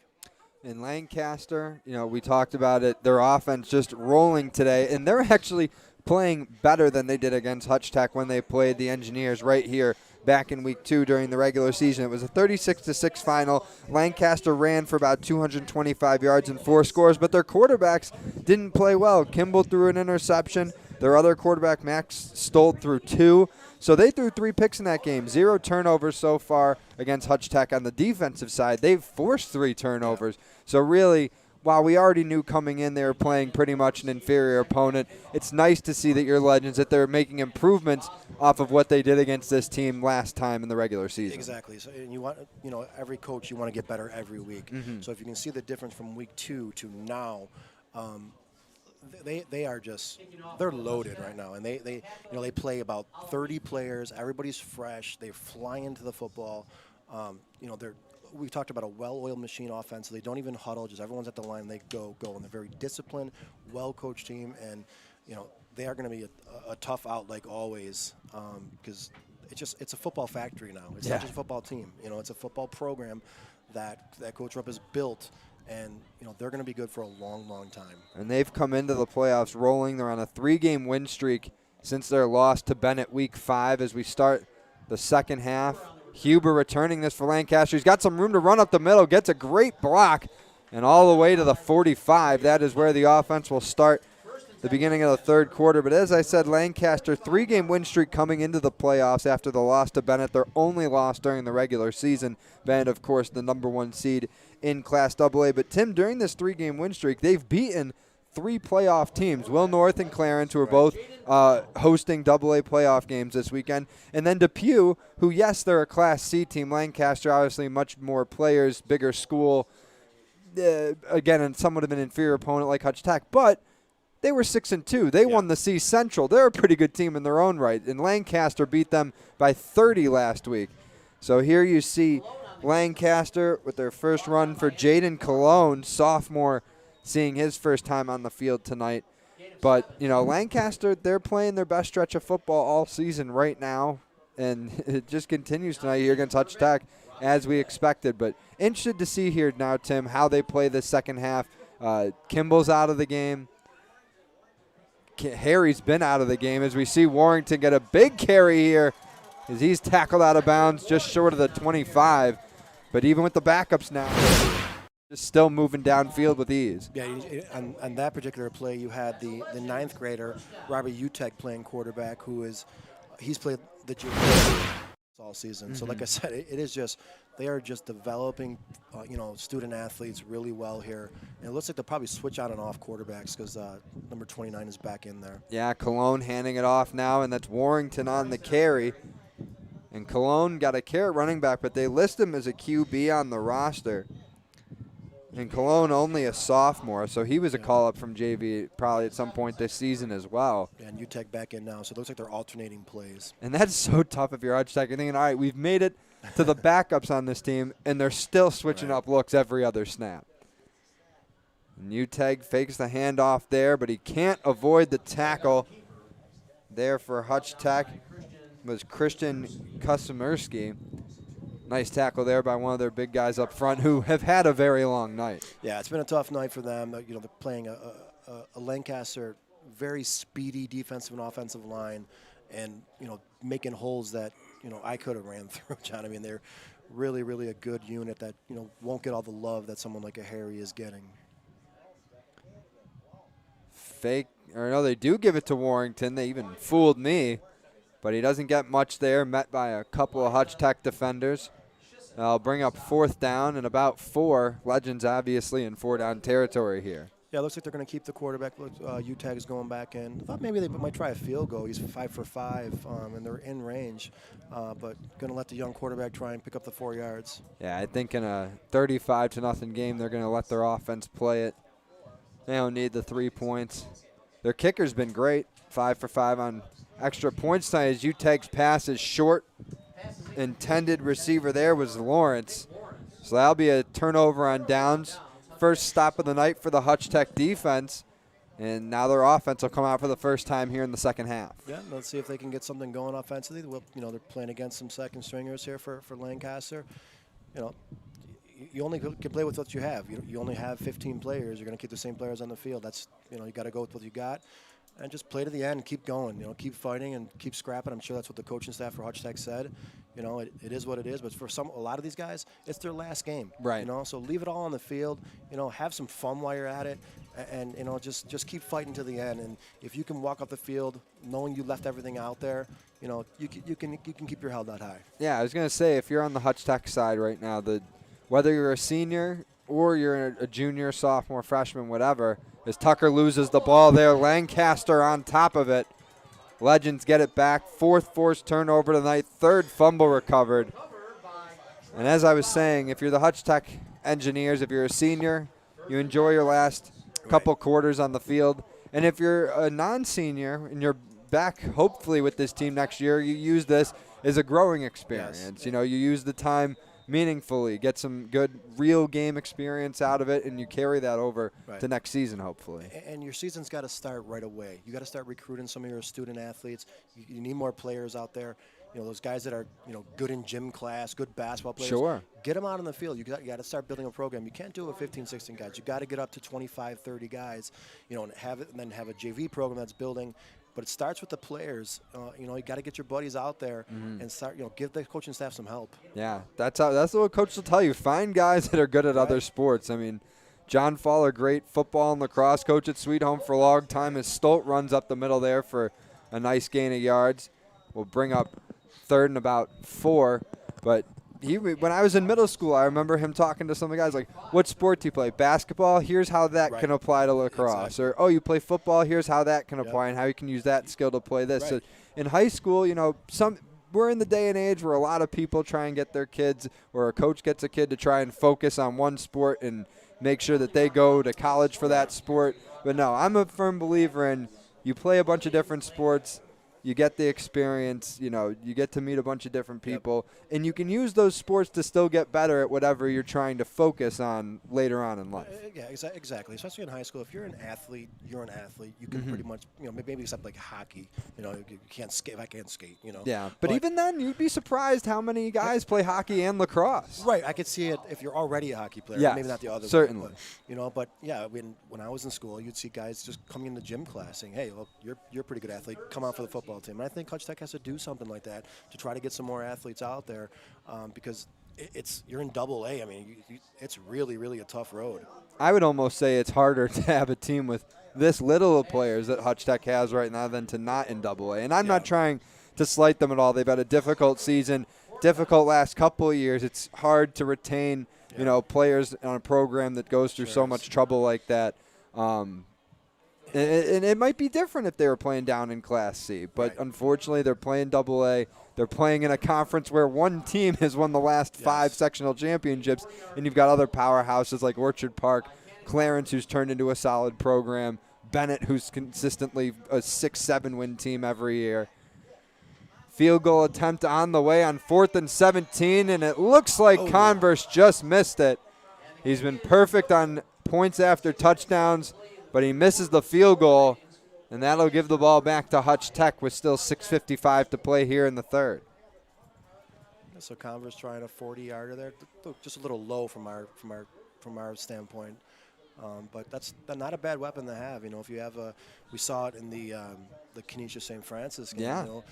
In Lancaster, we talked about it, their offense just rolling today, and they're actually playing better than they did against Hutch Tech when they played the Engineers right here back in week 2 during the regular season. It was a 36-6 final. Lancaster ran for about 225 yards and 4 scores, but their quarterbacks didn't play well. Kimball threw an interception. Their other quarterback, Max Stolt, threw 2. So they threw 3 picks in that game. 0 turnovers so far against Hutch Tech. On the defensive side, they've forced 3 turnovers. So really, while we already knew coming in they were playing pretty much an inferior opponent, it's nice to see that your Legends, that they're making improvements off of what they did against this team last time in the regular season. Exactly. So, and you want, every coach, you want to get better every week. So if you can see the difference from week 2 to now, they are just, they're loaded right now, and they play about 30 players. Everybody's fresh. They fly into the football. We talked about a well-oiled machine offense. So they don't even huddle. Just everyone's at the line. They go, and they're a very disciplined, well-coached team. And they are going to be a tough out like always, because it's a football factory now. It's not just a football team. It's a football program that Coach Rupp has built. And, they're going to be good for a long, long time. And they've come into the playoffs rolling. They're on a 3-game win streak since their loss to Bennett week 5 as we start the second half. Huber returning this for Lancaster. He's got some room to run up the middle, gets a great block, and all the way to the 45. That is where the offense will start the beginning of the third quarter. But as I said, Lancaster, 3-game win streak coming into the playoffs after the loss to Bennett, their only loss during the regular season. Bennett, of course, the #1 seed in Class AA. But, Tim, during this 3-game win streak, they've beaten 3 playoff teams, Will North and Clarence, who are both hosting AA playoff games this weekend. And then Depew, who, yes, they're a Class C team. Lancaster, obviously, much more players, bigger school. Again, and somewhat of an inferior opponent like Hutch Tech. But they were 6-2. They won the C Central. They're a pretty good team in their own right. And Lancaster beat them by 30 last week. So here you see Lancaster with their first run for Jaden Cologne, sophomore, seeing his first time on the field tonight. But, Lancaster, they're playing their best stretch of football all season right now. And it just continues tonight here against Hutch Tech as we expected. But interested to see here now, Tim, how they play this second half. Kimball's out of the game. Harry's been out of the game as we see Warrington get a big carry here as he's tackled out of bounds just short of the 25. But even with the backups now, just still moving downfield with ease. Yeah, on that particular play, you had the 9th grader, Robert Utek, playing quarterback, he's played the junior all season. So like I said, it is just, they are just developing, student athletes really well here. And it looks like they'll probably switch out and off quarterbacks because number 29 is back in there. Yeah, Cologne handing it off now, and that's Warrington on the carry. And Cologne got a carrot running back, but they list him as a QB on the roster. And Cologne only a sophomore, so he was a call-up from JV probably at some point this season as well. Yeah, and UTEC back in now, so it looks like they're alternating plays. And that's so tough if you're Hutch Tech. You're thinking, all right, we've made it to the backups on this team, and they're still switching up looks every other snap. And UTEG fakes the handoff there, but he can't avoid the tackle. there for Hutch Tech was Christian Kusamirski. Nice tackle there by one of their big guys up front who have had a very long night. Yeah, it's been a tough night for them. They're playing a Lancaster very speedy defensive and offensive line, and making holes that I could have ran through. John, I mean, they're really, really a good unit that won't get all the love that someone like a Harry is getting. Fake, or no, they do give it to Warrington. They even fooled me, but he doesn't get much there. Met by a couple of Hutch Tech defenders. I'll bring up 4th down and about 4. Legends obviously in 4-down territory here. Yeah, it looks like they're going to keep the quarterback. UTAG is going back in. I thought maybe they might try a field goal. He's 5 for 5, and they're in range. But going to let the young quarterback try and pick up the 4 yards. Yeah, I think in a 35-0 game, they're going to let their offense play it. They don't need the 3 points. Their kicker's been great, 5 for 5 on extra points tonight. As UTAG's pass is short. Intended receiver there was Lawrence. So that'll be a turnover on downs. First stop of the night for the Hutch Tech defense, and now their offense will come out for the first time here in the second half. Yeah, let's see if they can get something going offensively. Well, they're playing against some second stringers here for Lancaster. You only can play with what you have. You only have 15 players. You're going to keep the same players on the field. That's you got to go with what you got, and just play to the end and keep going. Keep fighting and keep scrapping. I'm sure that's what the coaching staff for Hutch Tech said. It is what it is, but for a lot of these guys, it's their last game. Right. So leave it all on the field. Have some fun while you're at it, and just keep fighting to the end. And if you can walk off the field knowing you left everything out there, you can keep your head that high. Yeah, I was gonna say, if you're on the Hutch Tech side right now, whether you're a senior or you're a junior, sophomore, freshman, whatever, as Tucker loses the ball there, Lancaster on top of it. Legends get it back. 4th forced turnover tonight. 3rd fumble recovered. And as I was saying, if you're the Hutch Tech Engineers, if you're a senior, you enjoy your last couple quarters on the field. And if you're a non-senior and you're back hopefully with this team next year, you use this as a growing experience. Yes. You use the time meaningfully, get some good real game experience out of it, and you carry that over to next season, hopefully. And your season's got to start right away. You got to start recruiting some of your student athletes. You need more players out there. Those guys that are good in gym class, good basketball players. Sure. Get them out on the field. You got to start building a program. You can't do it with 15, 16 guys. You got to get up to 25, 30 guys. And then have a JV program that's building. But it starts with the players. You got to get your buddies out there and start. Give the coaching staff some help. Yeah, that's what coach will tell you. Find guys that are good at other sports. I mean, John Fowler, great football and lacrosse coach at Sweet Home for a long time. As Stolt runs up the middle there for a nice gain of yards. We'll bring up 3rd and about 4. But when I was in middle school, I remember him talking to some of the guys like, what sport do you play? Basketball? Here's how that can apply to lacrosse. Exactly. Or, you play football? Here's how that can apply and how you can use that skill to play this. So in high school, we're in the day and age where a lot of people try and get their kids, or a coach gets a kid to try and focus on one sport and make sure that they go to college for that sport. But no, I'm a firm believer in you play a bunch of different sports. You get the experience, you get to meet a bunch of different people, and you can use those sports to still get better at whatever you're trying to focus on later on in life. Yeah, exactly. Especially in high school, if you're an athlete, you're an athlete. You can pretty much, maybe except like hockey, you can't skate. I can't skate, Yeah, but even then, you'd be surprised how many guys play hockey and lacrosse. Right, I could see it if you're already a hockey player. Yes, maybe not the other. certainly. But yeah, when I was in school, you'd see guys just coming in the gym class saying, "Hey, well, you're a pretty good athlete. Come out for the football team." And I think Hutch Tech has to do something like that to try to get some more athletes out there, because you're in AA. I mean, it's really, really a tough road. I would almost say it's harder to have a team with this little of players that Hutch Tech has right now than to not in AA. And I'm not trying to slight them at all. They've had a difficult season, difficult last couple of years. It's hard to retain, players on a program that goes through so much trouble like that. And it might be different if they were playing down in Class C, but unfortunately they're playing AA. They're playing in a conference where one team has won the last 5 sectional championships, and you've got other powerhouses like Orchard Park, Clarence, who's turned into a solid program, Bennett, who's consistently a 6-7 win team every year. Field goal attempt on the way on 4th and 17, and it looks like Converse just missed it. He's been perfect on points after touchdowns, but he misses the field goal. And that'll give the ball back to Hutch Tech with still 6:55 to play here in the third. So Converse trying a 40-yarder there, just a little low from our standpoint. But that's not a bad weapon to have. You know, if you have we saw it in the Canisius St. Francis game. Yeah. You know,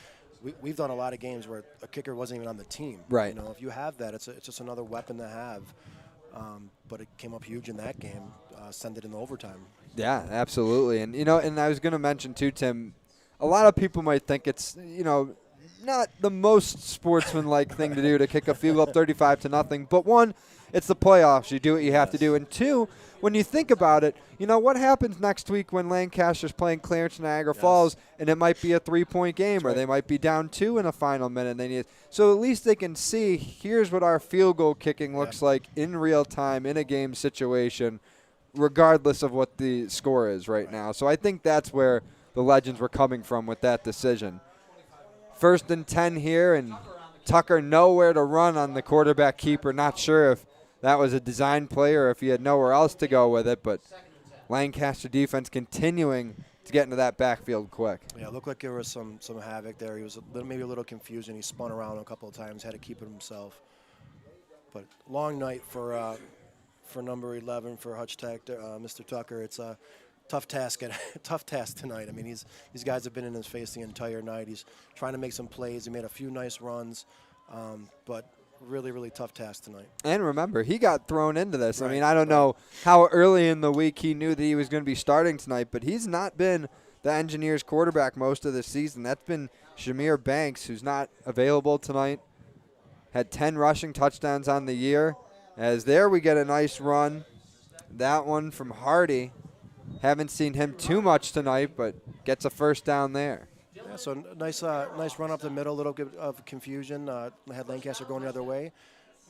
we've done a lot of games where a kicker wasn't even on the team. Right. You know, if you have that, it's just another weapon to have. But it came up huge in that game. Send it in overtime. Yeah, absolutely. And, you know, and I was going to mention too, Tim, a lot of people might think it's, you know, not the most sportsmanlike thing to do to kick a field goal up 35-0. But one, it's the playoffs. You do what you have to do. And two, when you think about it, you know, what happens next week when Lancaster's playing Clarence Niagara Falls and it might be a 3-point game or they might be down 2 in a final minute. So at least they can see, here's what our field goal kicking looks like in real time in a game situation, regardless of what the score is right now. So I think that's where the Legends were coming from with that decision. 1st and 10 here, and Tucker nowhere to run on the quarterback keeper. Not sure if that was a design play or if he had nowhere else to go with it, but Lancaster defense continuing to get into that backfield quick. Yeah, it looked like there was some havoc there. He was maybe a little confused, and he spun around a couple of times, had to keep it himself. But long night for number 11 for Hutch Tech, Mr. Tucker. It's a tough task tonight. I mean, these guys have been in his face the entire night. He's trying to make some plays. He made a few nice runs, but really, really tough task tonight. And remember, he got thrown into this. Right, I mean, I don't know how early in the week he knew that he was going to be starting tonight, but he's not been the Engineers quarterback most of the season. That's been Shamir Banks, who's not available tonight. Had 10 rushing touchdowns on the year. As there we get a nice run. That one from Hardy. Haven't seen him too much tonight, but gets a first down there. Yeah, so nice run up the middle, a little bit of confusion. Had Lancaster going the other way.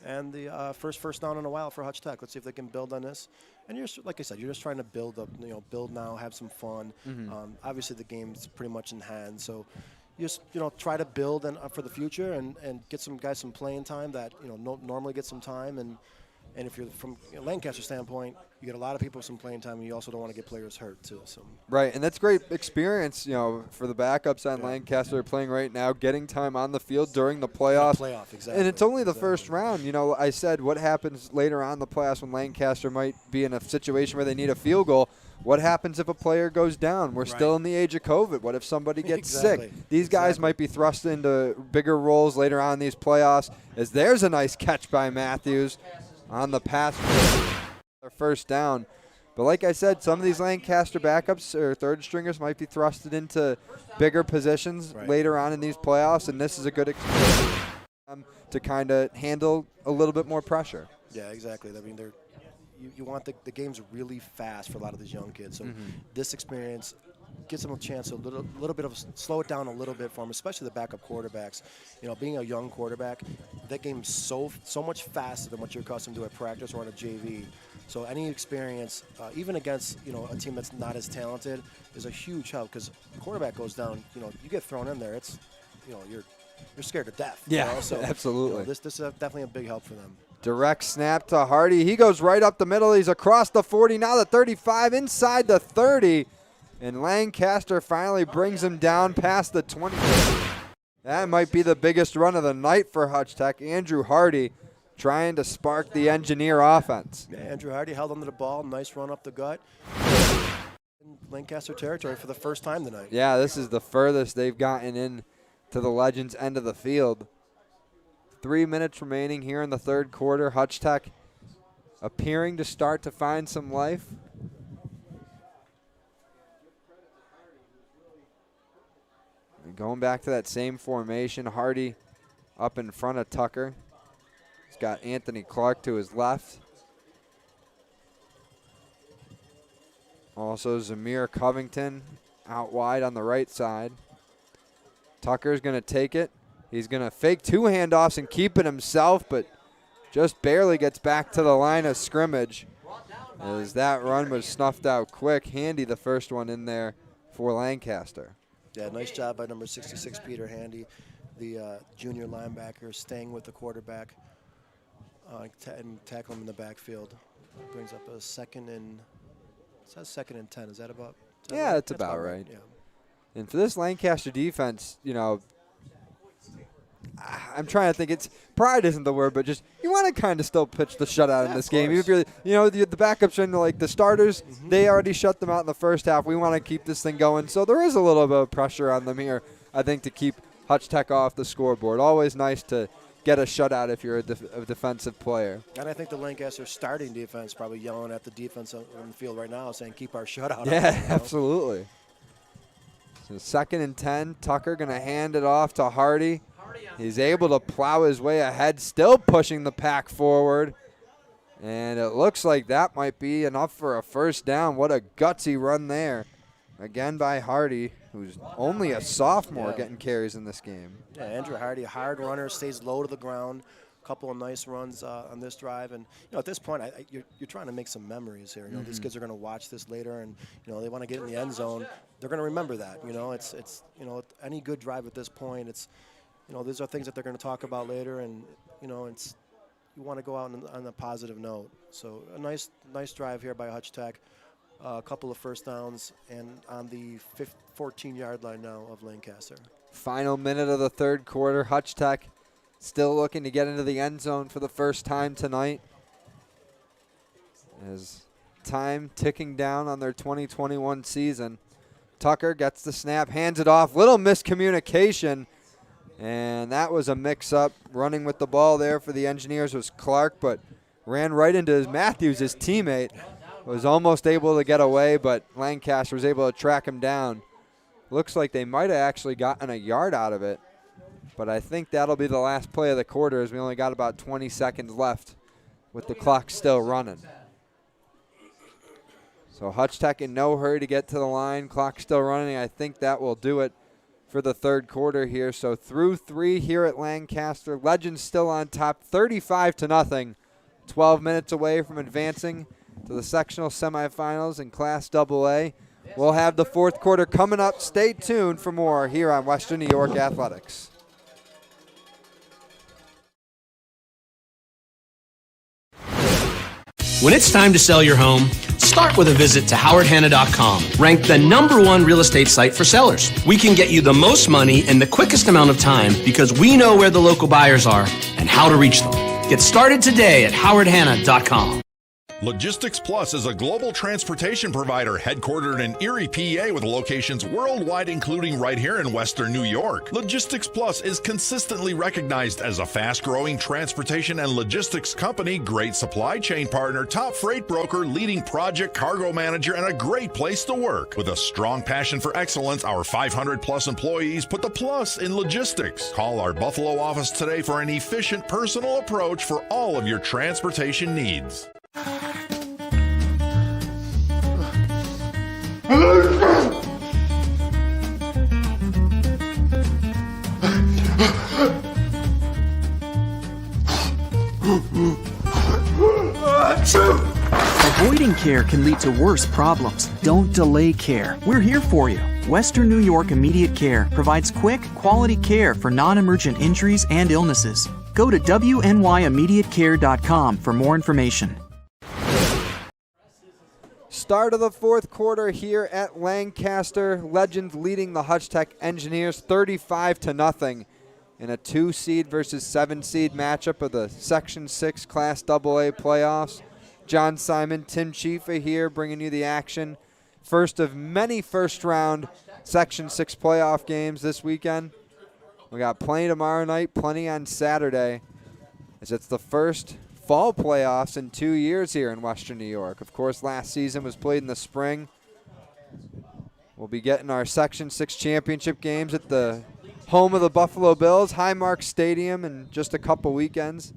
And the first down in a while for Hutch Tech. Let's see if they can build on this. And you're like I said, you're just trying to build up, build now, have some fun. Obviously the game's pretty much in hand, so you just try to build for the future and get some guys some playing time that normally get some time. And if you're from Lancaster standpoint, you get a lot of people with some playing time, and you also don't want to get players hurt too. So right, and that's great experience, for the backups on Lancaster are playing right now, getting time on the field during the playoffs. Exactly. And it's only the first round. I said what happens later on in the playoffs when Lancaster might be in a situation where they need a field goal. What happens if a player goes down? We're still in the age of COVID. What if somebody gets sick? These guys might be thrust into bigger roles later on in these playoffs. As there's a nice catch by Matthews on the pass for first down. But like I said, some of these Lancaster backups or third stringers might be thrusted into bigger positions later on in these playoffs, and this is a good experience to kind of handle a little bit more pressure. Yeah, exactly. I mean, you want the game's really fast for a lot of these young kids. So this experience gives them a chance a little bit of slow it down a little bit for them, especially the backup quarterbacks. Being a young quarterback, that game's so much faster than what you're accustomed to at practice or on a JV. So any experience, even against a team that's not as talented, is a huge help because the quarterback goes down. You get thrown in there, it's you're scared to death. Yeah, So absolutely. This is definitely a big help for them. Direct snap to Hardy. He goes right up the middle. He's across the 40, now the 35, inside the 30. And Lancaster finally brings him down past the 20. That might be the biggest run of the night for Hutch Tech. Andrew Hardy trying to spark the Engineer offense. Yeah, Andrew Hardy held onto the ball. Nice run up the gut. In Lancaster territory for the first time tonight. Yeah, this is the furthest they've gotten in to the Legends' end of the field. 3 minutes remaining here in the third quarter. Hutch Tech appearing to start to find some life. Going back to that same formation, Hardy up in front of Tucker. He's got Anthony Clark to his left. Also Zamir Covington out wide on the right side. Tucker's going to take it. He's going to fake 2 handoffs and keep it himself, but just barely gets back to the line of scrimmage as that run was snuffed out quick. Handy the first one in there for Lancaster. Yeah, nice job by number 66, Peter Handy, the junior linebacker, staying with the quarterback and tackle him in the backfield. Brings up a second and 10. Is that about? Yeah, that's about right. Yeah. And for this Lancaster defense, you know, I'm trying to think. It's pride isn't the word, but just you want to kind of still pitch the shutout in this game. Even if you're, you know, the backups and like the starters, they already shut them out in the first half. We want to keep this thing going, so there is a little bit of pressure on them here, I think, to keep Hutch Tech off the scoreboard. Always nice to get a shutout if you're a defensive player. And I think the Lancaster starting defense probably yelling at the defense on the field right now, saying keep our shutout. Yeah, absolutely. So 2nd and 10. Tucker going to hand it off to Hardy. He's able to plow his way ahead, still pushing the pack forward. And it looks like that might be enough for a first down. What a gutsy run there. Again by Hardy, who's only a sophomore getting carries in this game. Yeah, Andrew Hardy, a hard runner, stays low to the ground. A couple of nice runs on this drive. And, you know, at this point, you're trying to make some memories here. You know, these kids are going to watch this later, and, you know, they want to get in the end zone. They're going to remember that. You know, it's you know, any good drive at this point, it's, you know, these are things that they're going to talk about later, and, you know, it's, you want to go out on a positive note. So a nice drive here by Hutch Tech. A couple of first downs, and on the 14-yard line now of Lancaster. Final minute of the third quarter. Hutch Tech still looking to get into the end zone for the first time tonight. As time ticking down on their 2021 season. Tucker gets the snap, hands it off. Little miscommunication. And that was a mix-up. Running with the ball there for the Engineers was Clark, but ran right into Matthews, his teammate. Was almost able to get away, but Lancaster was able to track him down. Looks like they might have actually gotten a yard out of it, but I think that'll be the last play of the quarter, as we only got about 20 seconds left with the clock still running. So Hutch Tech in no hurry to get to the line. Clock still running. I think that will do it for the third quarter here. So through 3 here at Lancaster. Legends still on top, 35-0. 12 minutes away from advancing to the sectional semifinals in Class AA. We'll have the fourth quarter coming up. Stay tuned for more here on Western New York Athletics. When it's time to sell your home, start with a visit to howardhanna.com, ranked the #1 real estate site for sellers. We can get you the most money in the quickest amount of time because we know where the local buyers are and how to reach them. Get started today at howardhanna.com. Logistics Plus is a global transportation provider headquartered in Erie, PA, with locations worldwide, including right here in Western New York. Logistics Plus is consistently recognized as a fast-growing transportation and logistics company, great supply chain partner, top freight broker, leading project cargo manager, and a great place to work. With a strong passion for excellence, our 500-plus employees put the plus in logistics. Call our Buffalo office today for an efficient, personal approach for all of your transportation needs. Avoiding care can lead to worse problems. Don't delay care. We're here for you. Western New York Immediate Care provides quick, quality care for non-emergent injuries and illnesses. Go to wnyImmediatecare.com for more information. Start of the fourth quarter here at Lancaster. Legends leading the Hutch Tech Engineers 35-0 in a 2-seed versus 7-seed matchup of the Section 6 Class AA playoffs. John Simon, Tim Chiefa here bringing you the action. First of many first-round Section 6 playoff games this weekend. We got plenty tomorrow night, plenty on Saturday, as it's the first fall playoffs in 2 years here in Western New York. Of course, last season was played in the spring. We'll be getting our Section 6 championship games at the home of the Buffalo Bills, Highmark Stadium, in just a couple weekends.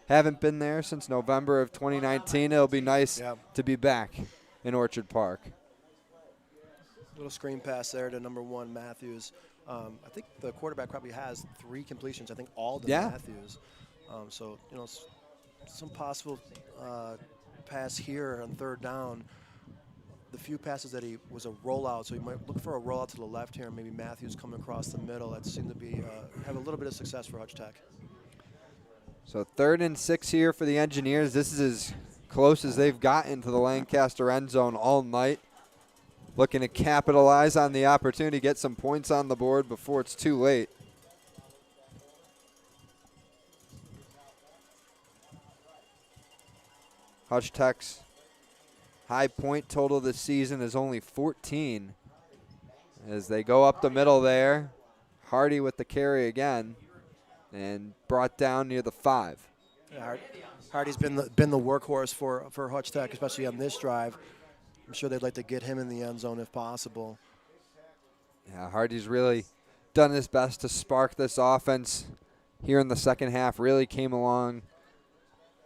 Haven't been there since November of 2019. It'll be nice to be back in Orchard Park. Little screen pass there to #1 Matthews. I think the quarterback probably has 3 completions. I think all to Matthews. So, you know, some possible pass here on third down. The few passes that he was a rollout, so you might look for a rollout to the left here, and maybe Matthews coming across the middle. That seemed to be have a little bit of success for Hutch Tech. So 3rd and 6 here for the Engineers. This is as close as they've gotten to the Lancaster end zone all night. looking to capitalize on the opportunity, get some points on the board before it's too late. Hutch Tech's high point total this season is only 14. As they go up the middle there, Hardy with the carry again and brought down near the 5. Yeah, Hardy's been the workhorse for Hutch Tech, especially on this drive. I'm sure they'd like to get him in the end zone if possible. Yeah, Hardy's really done his best to spark this offense here in the second half. Really came along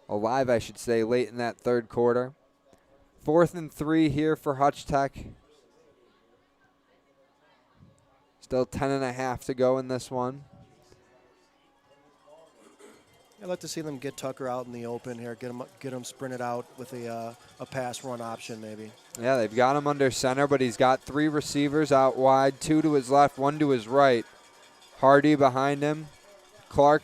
alive, I should say, late in that third quarter. 4th and 3 here for Hutch Tech. Still 10.5 to go in this one. I'd like to see them get Tucker out in the open here, get him sprinted out with a pass run option maybe. Yeah, they've got him under center, but he's got 3 receivers out wide, 2 to his left, 1 to his right. Hardy behind him, Clark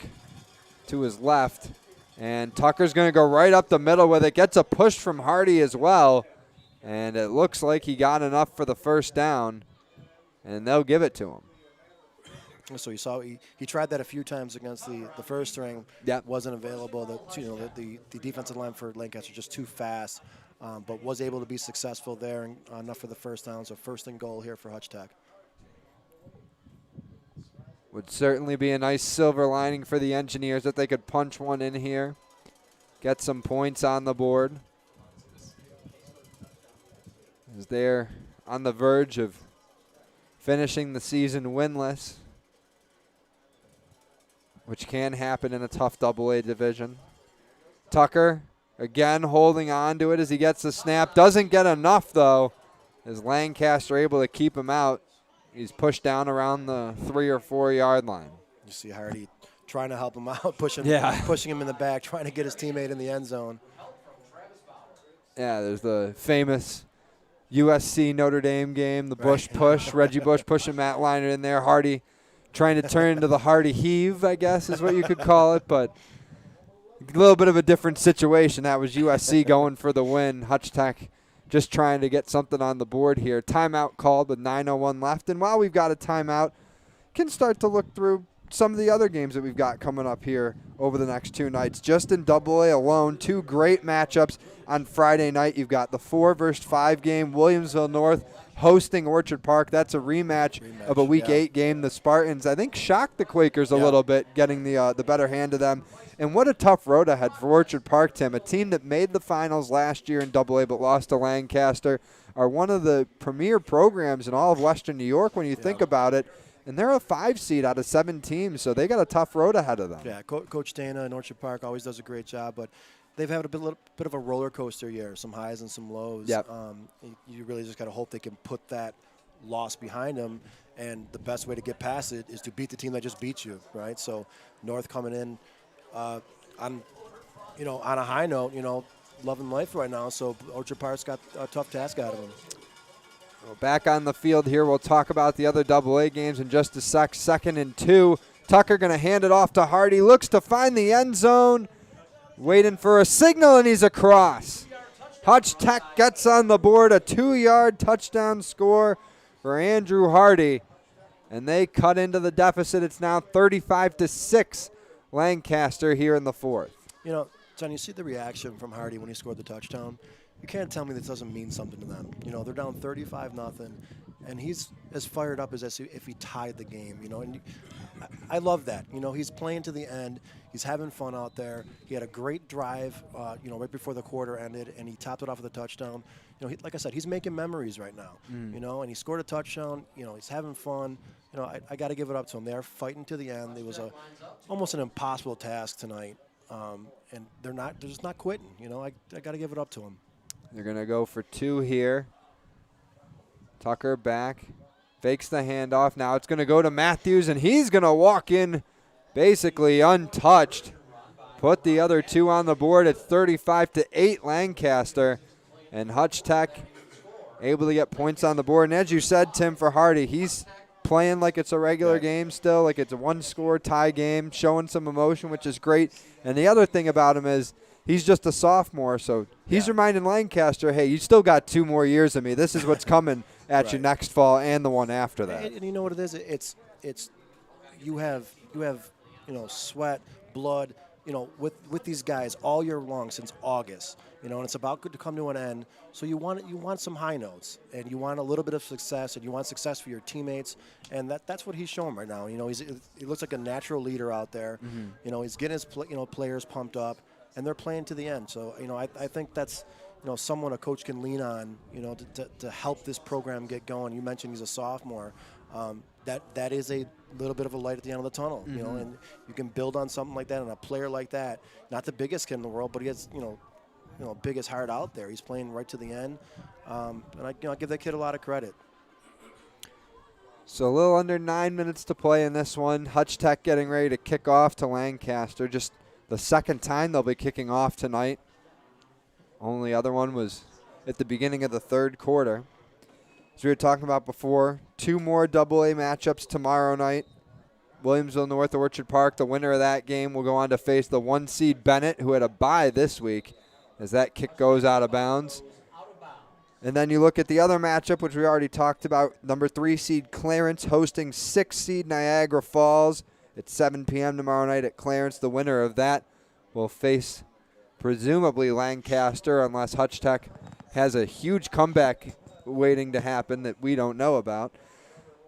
to his left, and Tucker's going to go right up the middle with it. Gets a push from Hardy as well, and it looks like he got enough for the first down, and they'll give it to him. So you saw he tried that a few times against the first string. Yep. Wasn't available. The defensive line for Lancaster just too fast, but was able to be successful there and enough for the first down. So 1st and goal here for Hutch Tech. Would certainly be a nice silver lining for the Engineers if they could punch one in here, get some points on the board. As they're on the verge of finishing the season winless, which can happen in a tough AA division. Tucker again holding on to it as he gets the snap. Doesn't get enough, though, as Lancaster able to keep him out. He's pushed down around the 3 or 4 yard line. You see Hardy trying to help him out, pushing him in the back, trying to get his teammate in the end zone. Yeah, there's the famous USC Notre Dame game, the Bush push. Reggie Bush pushing Matt Leinart in there. Hardy trying to turn into the Hardy heave, I guess is what you could call it, but a little bit of a different situation. That was USC going for the win. Hutch Tech just trying to get something on the board here. Timeout called with 9:01 left, and while we've got a timeout, can start to look through some of the other games that we've got coming up here over the next 2 nights. Just in AA alone, 2 great matchups on Friday night. You've got the 4 versus 5 game, Williamsville North hosting Orchard Park. That's a rematch of a Week 8 game. The Spartans, I think, shocked the Quakers a little bit, getting the better hand of them. And what a tough road ahead for Orchard Park, Tim. A team that made the finals last year in AA but lost to Lancaster, are one of the premier programs in all of Western New York when you think about it. And they're a 5 seed out of 7 teams, so they got a tough road ahead of them. Yeah, Coach Dana in Orchard Park always does a great job, but they've had a bit of a roller coaster year, some highs and some lows. Yep. You really just got to hope they can put that loss behind them, and the best way to get past it is to beat the team that just beat you, right? So North coming in on a high note, loving life right now. So Orchard Park's got a tough task out of them. Well, back on the field here, we'll talk about the other AA games in just a sec. 2nd and 2. Tucker going to hand it off to Hardy. Looks to find the end zone. Waiting for a signal, and he's across. Hutch Tech gets on the board, a 2-yard touchdown score for Andrew Hardy. And they cut into the deficit. It's now 35-6 Lancaster here in the 4th. John, you see the reaction from Hardy when he scored the touchdown. You can't tell me this doesn't mean something to them. They're down 35-0, and he's as fired up as if he tied the game. And I love that. He's playing to the end. He's having fun out there. He had a great drive, right before the quarter ended, and he topped it off with a touchdown. Like I said, he's making memories right now. And he scored a touchdown. He's having fun. I got to give it up to him. They're fighting to the end. It was almost an impossible task tonight, and they're just not quitting. I got to give it up to him. They're going to go for 2 here. Tucker back, fakes the handoff. Now it's going to go to Matthews, and he's going to walk in basically untouched. Put the other 2 on the board at 35-8 Lancaster. And Hutch Tech able to get points on the board. And as you said, Tim, for Hardy, he's playing like it's a regular game still, like it's a 1-score tie game, showing some emotion, which is great. And the other thing about him is he's just a sophomore, so he's reminding Lancaster, hey, you still got 2 more years of me. This is what's coming at you next fall and the one after that. And you know what it is? It's you have sweat, blood, with these guys all year long since August, and it's about to come to an end. So you want some high notes, and you want a little bit of success, and you want success for your teammates, and that's what he's showing right now. He looks like a natural leader out there. He's getting his players pumped up, and they're playing to the end. So I think that's someone a coach can lean on, to help this program get going. You mentioned he's a sophomore. That is a little bit of a light at the end of the tunnel, and you can build on something like that and a player like that. Not the biggest kid in the world, but he has, biggest heart out there. He's playing right to the end, and I give that kid a lot of credit. So a little under 9 minutes to play in this one. Hutch Tech getting ready to kick off to Lancaster. Just the second time they'll be kicking off tonight. Only other one was at the beginning of the third quarter. As we were talking about before, 2 more AA matchups tomorrow night. Williamsville North Orchard Park, the winner of that game will go on to face the 1 seed Bennett, who had a bye this week, as that kick goes out of bounds. And then you look at the other matchup, which we already talked about, number 3 seed Clarence hosting 6 seed Niagara Falls at 7 p.m. tomorrow night at Clarence. The winner of that will face presumably Lancaster, unless Hutch Tech has a huge comeback waiting to happen that we don't know about.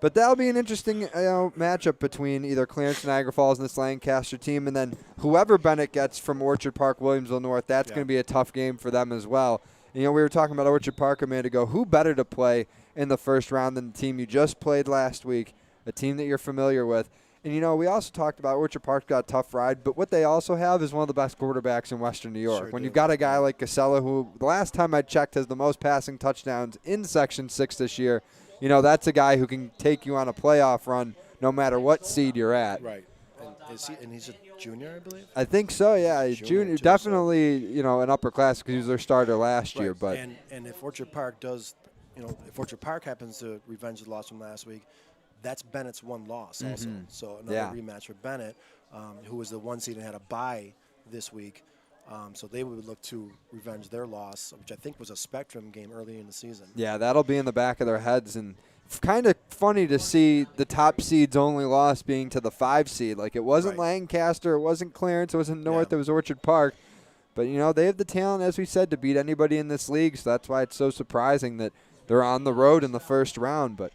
But that'll be an interesting matchup between either Clarence and Niagara Falls and this Lancaster team, and then whoever Bennett gets from Orchard Park, Williamsville North, that's going to be a tough game for them as well. We were talking about Orchard Park a minute ago. Who better to play in the first round than the team you just played last week, a team that you're familiar with? And, we also talked about Orchard Park's got a tough ride, but what they also have is one of the best quarterbacks in Western New York. When you've got a guy like Casella, who the last time I checked has the most passing touchdowns in Section 6 this year, that's a guy who can take you on a playoff run no matter what seed you're at. Right. And he's a junior, I believe? I think so, yeah. He's junior. Definitely, an upper class because he was their starter last year. But and if Orchard Park does, if Orchard Park happens to revenge the loss from last week, that's Bennett's one loss also. So another rematch for Bennett, who was the 1 seed and had a bye this week. So they would look to revenge their loss, which I think was a Spectrum game early in the season. Yeah, that'll be in the back of their heads. And kind of funny to see the top seed's only loss being to the 5 seed. Like, it wasn't Lancaster, it wasn't Clarence, it wasn't North, it was Orchard Park. But, they have the talent, as we said, to beat anybody in this league. So that's why it's so surprising that they're on the road in the first round. But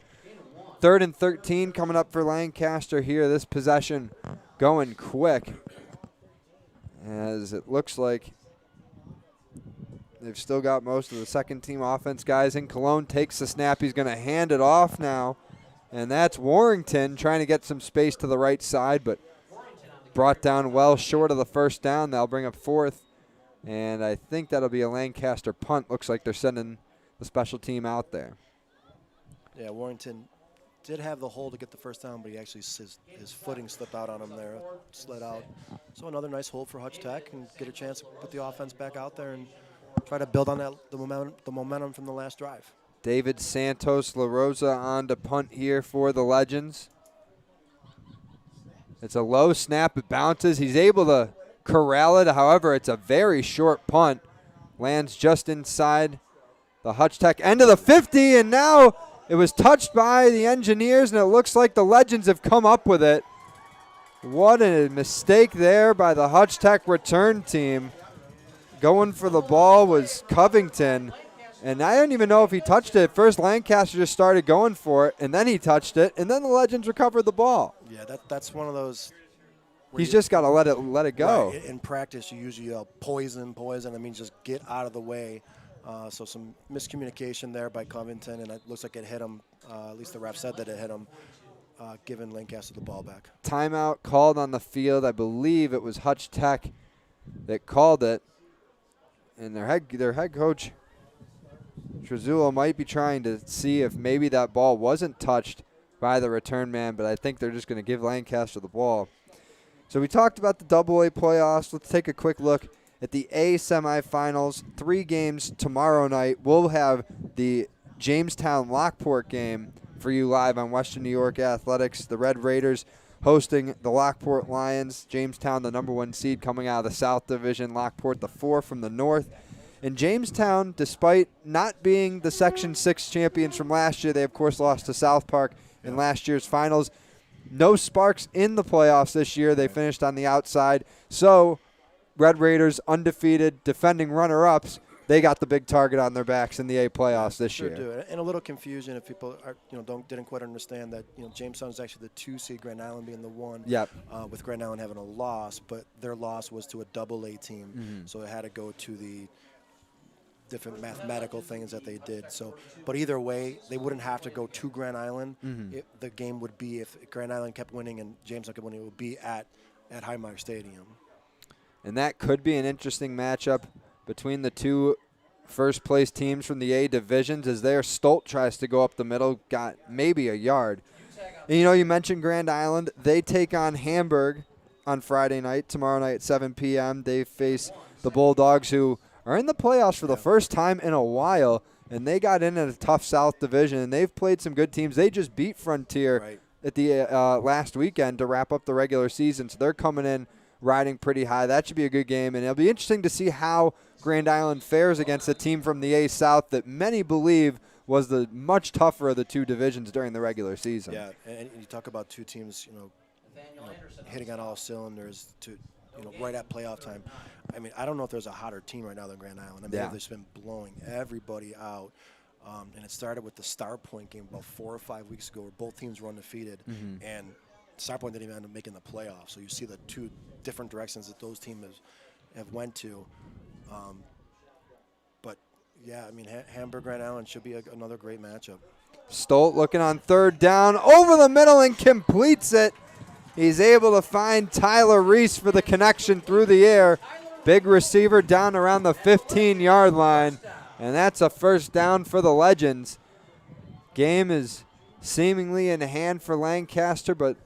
3rd and 13 coming up for Lancaster here. This possession going quick, as it looks like they've still got most of the second-team offense guys in. Cologne takes the snap. He's going to hand it off now, and that's Warrington trying to get some space to the right side, but brought down well short of the first down. They'll bring up 4th, and I think that'll be a Lancaster punt. Looks like they're sending the special team out there. Yeah, Warrington did have the hole to get the first down, but he actually his footing slipped out on him there, slid out. So another nice hold for Hutch Tech, and get a chance to put the offense back out there and try to build on the momentum from the last drive. David Santos La Rosa on to punt here for the Legends. It's a low snap. It bounces. He's able to corral it. However, it's a very short punt. Lands just inside the Hutch Tech end of the 50, and now it was touched by the Engineers, and it looks like the Legends have come up with it. What a mistake there by the Hutch Tech return team. Going for the ball was Covington, and I don't even know if he touched it. First, Lancaster just started going for it, and then he touched it, and then the Legends recovered the ball. Yeah, that's one of those. He's just got to let it go. Right. In practice, you usually yell poison. I mean, just get out of the way. So some miscommunication there by Covington, and it looks like it hit him. At least the ref said that it hit him, giving Lancaster the ball back. Timeout called on the field. I believe it was Hutch Tech that called it. And their head coach, Trezullo, might be trying to see if maybe that ball wasn't touched by the return man, but I think they're just going to give Lancaster the ball. So we talked about the AA playoffs. Let's take a quick look at the A semifinals. 3 games tomorrow night. We'll have the Jamestown-Lockport game for you live on Western New York Athletics. The Red Raiders hosting the Lockport Lions. Jamestown, the number 1 seed coming out of the South Division. Lockport, the 4 from the North. And Jamestown, despite not being the Section 6 champions from last year, they, of course, lost to South Park in last year's finals. No Sparks in the playoffs this year. They finished on the outside. So Red Raiders, undefeated, defending runner-ups, they got the big target on their backs in the A playoffs this year. Do. And a little confusion if people are, didn't quite understand that Jamestown is actually the 2 seed, Grand Island being the 1. Yep. With Grand Island having a loss, but their loss was to a AA team, so it had to go to the different mathematical things that they did. So, but either way, they wouldn't have to go to Grand Island. The game would be, if Grand Island kept winning and Jamestown kept winning, it would be at Highmark Stadium. And that could be an interesting matchup between the 2 first-place teams from the A divisions, as there Stolt tries to go up the middle, got maybe a yard. And you mentioned Grand Island. They take on Hamburg on Friday night, tomorrow night at 7 p.m. They face the Bulldogs, who are in the playoffs for the first time in a while, and they got in at a tough South division, and they've played some good teams. They just beat Frontier at the last weekend to wrap up the regular season, so they're coming in riding pretty high. That should be a good game, and it'll be interesting to see how Grand Island fares against a team from the A South that many believe was the much tougher of the 2 divisions during the regular season. Yeah, and you talk about 2 teams, hitting on all cylinders to, right at playoff time. I mean, I don't know if there's a hotter team right now than Grand Island. I mean, they've just been blowing everybody out. And it started with the Star Point game about 4 or 5 weeks ago, where both teams were undefeated, and Star Point didn't even end up making the playoffs. So you see the 2 different directions that those teams have went to. But yeah, I mean, Hamburg Grand Island should be another great matchup. Stolt looking on 3rd down, over the middle and completes it. He's able to find Tyler Reese for the connection through the air. Big receiver down around the 15-yard line, and that's a first down for the Legends. Game is seemingly in hand for Lancaster, but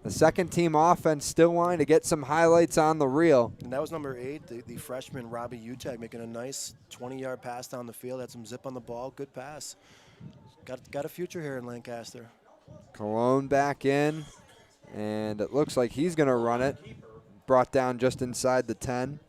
the second-team offense still wanting to get some highlights on the reel. And that was number 8, the freshman Robbie Utag, making a nice 20-yard pass down the field. Had some zip on the ball. Good pass. Got a future here in Lancaster. Cologne back in, and it looks like he's going to run it. Brought down just inside the 10.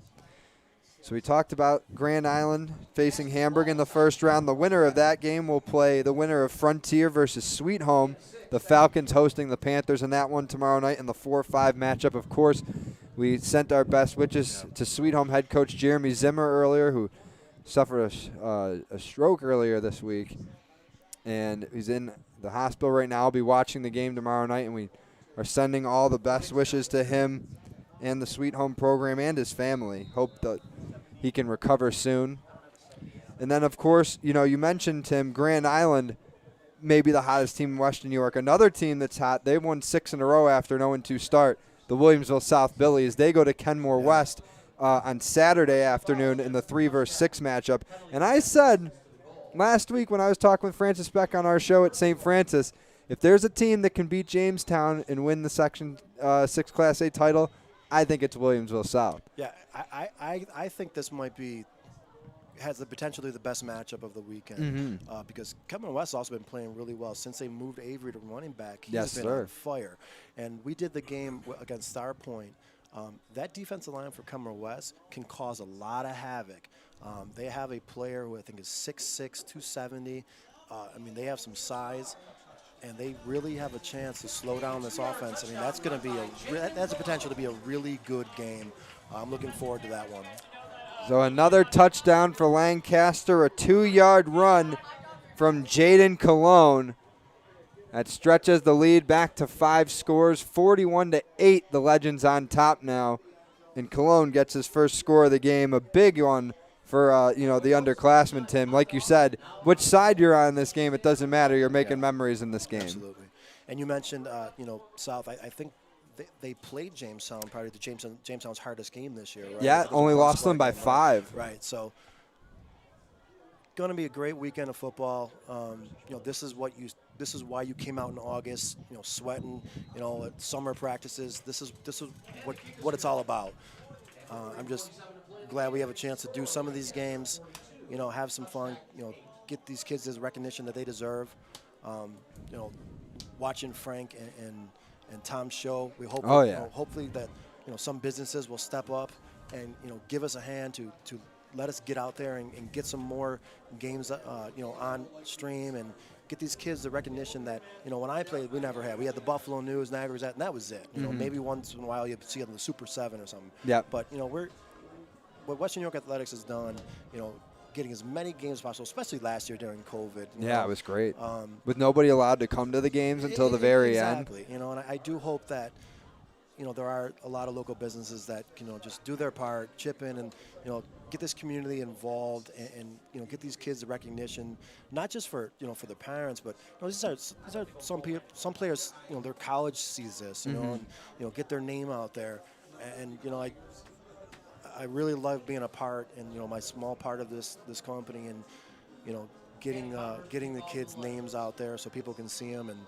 So we talked about Grand Island facing Hamburg in the first round. The winner of that game will play the winner of Frontier versus Sweet Home. The Falcons hosting the Panthers in that one tomorrow night in the 4-5 matchup. Of course, we sent our best wishes to Sweet Home head coach Jeremy Zimmer earlier, who suffered a stroke earlier this week. And he's in the hospital right now. I'll be watching the game tomorrow night, and we are sending all the best wishes to him and the Sweet Home program and his family. Hope that he can recover soon. And then, of course, you mentioned, Tim, Grand Island, maybe the hottest team in Western New York. Another team that's hot, they've won 6 in a row after an 0-2 start, the Williamsville South Billies. They go to Kenmore West on Saturday afternoon in the 3-6 matchup. And I said last week when I was talking with Francis Beck on our show at St. Francis, if there's a team that can beat Jamestown and win the Section 6 Class A title, I think it's Williamsville South. Yeah, I think this might be has the potentially the best matchup of the weekend because Kevin West has also been playing really well since they moved Avery to running back. He's been on fire. And we did the game against Star Point. That defensive line for Kevin West can cause a lot of havoc. They have a player who I think is 6'6", 270. I mean, they have some size, and they really have a chance to slow down this offense. I mean, that's going to be that's a potential to be a really good game. I'm looking forward to that one. So another touchdown for Lancaster, a 2-yard run from Jaden Cologne. That stretches the lead back to 5 scores, 41-8. The Legends on top now, and Cologne gets his first score of the game, a big one for the underclassmen. Tim, like you said, which side you're on in this game, it doesn't matter. You're making memories in this game. Absolutely. And you mentioned South. I think they played Jamestown probably Jamestown's hardest game this year, right? Yeah, only lost them by 5. Right. So going to be a great weekend of football. This is why you came out in August, sweating, at summer practices. This is what it's all about. I'm just glad we have a chance to do some of these games, have some fun, get these kids the recognition that they deserve. Watching Frank and Tom's show, we hope hopefully that some businesses will step up and give us a hand to let us get out there and get some more games, on stream and get these kids the recognition that, when I played, we never had. We had the Buffalo News, Niagara Gazette, and that was it. Maybe once in a while you'd see it on the Super 7 or something. Yep. But, what Western New York Athletics has done, getting as many games as possible, especially last year during COVID. It was great. With nobody allowed to come to the games until the very end. Exactly. And I do hope that, there are a lot of local businesses that, just do their part, chip in and, get this community involved and get these kids the recognition, not just for, for the parents, but, these are some players, their college sees this, and, get their name out there. And, I really love being a part and, my small part of this company and, getting the kids' names out there so people can see them. And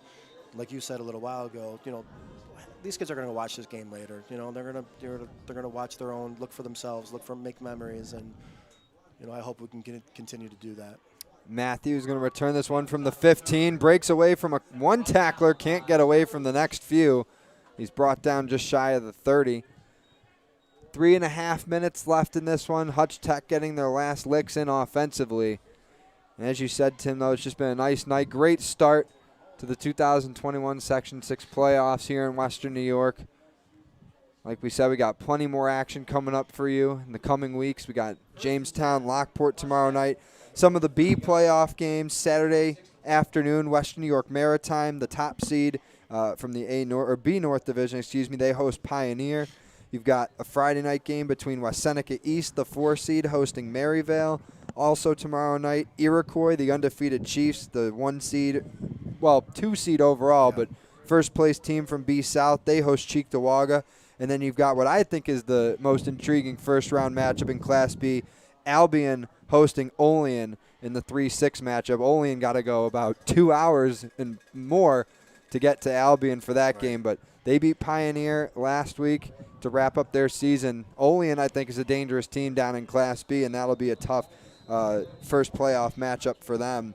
like you said a little while ago, these kids are going to watch this game later. They're going to watch their own, look for themselves, make memories, and I hope we can continue to do that. Matthews going to return this one from the 15, breaks away from one tackler, can't get away from the next few. He's brought down just shy of the 30. 3.5 minutes left in this one. Hutch Tech getting their last licks in offensively. And as you said, Tim, though, it's just been a nice night. Great start to the 2021 Section 6 playoffs here in Western New York. Like we said, we got plenty more action coming up for you in the coming weeks. We got Jamestown, Lockport tomorrow night. Some of the B playoff games Saturday afternoon. Western New York Maritime, the top seed from the B North Division, they host Pioneer. You've got a Friday night game between West Seneca East, the 4 seed, hosting Maryvale. Also tomorrow night, Iroquois, the undefeated Chiefs, the 1 seed, 2 seed overall, but first place team from B South. They host Cheektowaga. And then you've got what I think is the most intriguing first round matchup in Class B, Albion hosting Olean in the 3-6 matchup. Olean got to go about 2 hours and more to get to Albion for that game, but they beat Pioneer last week to wrap up their season. Olean, I think, is a dangerous team down in Class B, and that'll be a tough first playoff matchup for them.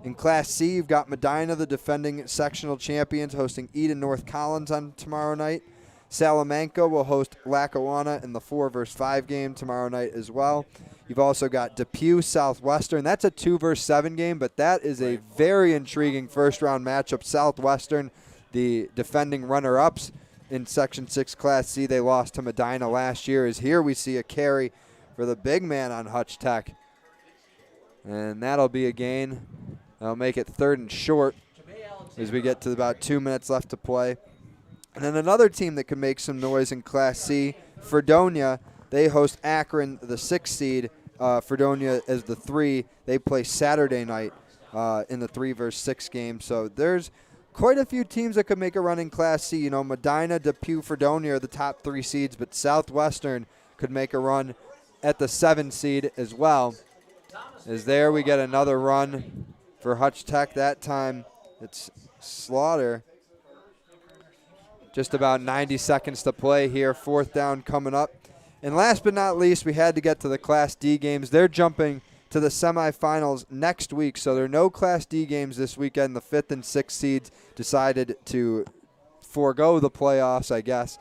In Class C, you've got Medina, the defending sectional champions, hosting Eden North Collins on tomorrow night. Salamanca will host Lackawanna in the 4-versus-5 game tomorrow night as well. You've also got Depew Southwestern. That's a 2-versus-7 game, but that is a very intriguing first-round matchup. Southwestern, the defending runner-ups in Section 6 Class C. They lost to Medina last year. As here we see a carry for the big man on Hutch Tech. And that'll be a gain. That'll make it 3rd and short as we get to about 2 minutes left to play. And then another team that can make some noise in Class C, Fredonia. They host Akron, the 6 seed. Fredonia as the 3. They play Saturday night in the 3-versus-6 game. So there's quite a few teams that could make a run in Class C. Medina, Depew, Fredonia are the top 3 seeds, but Southwestern could make a run at the 7 seed as well. As there we get another run for Hutch Tech. That time it's Slaughter. Just about 90 seconds to play here. 4th down coming up. And last but not least, we had to get to the Class D games. They're jumping to the semifinals next week, so there are no Class D games this weekend. The 5th and 6th seeds decided to forego the playoffs, I guess.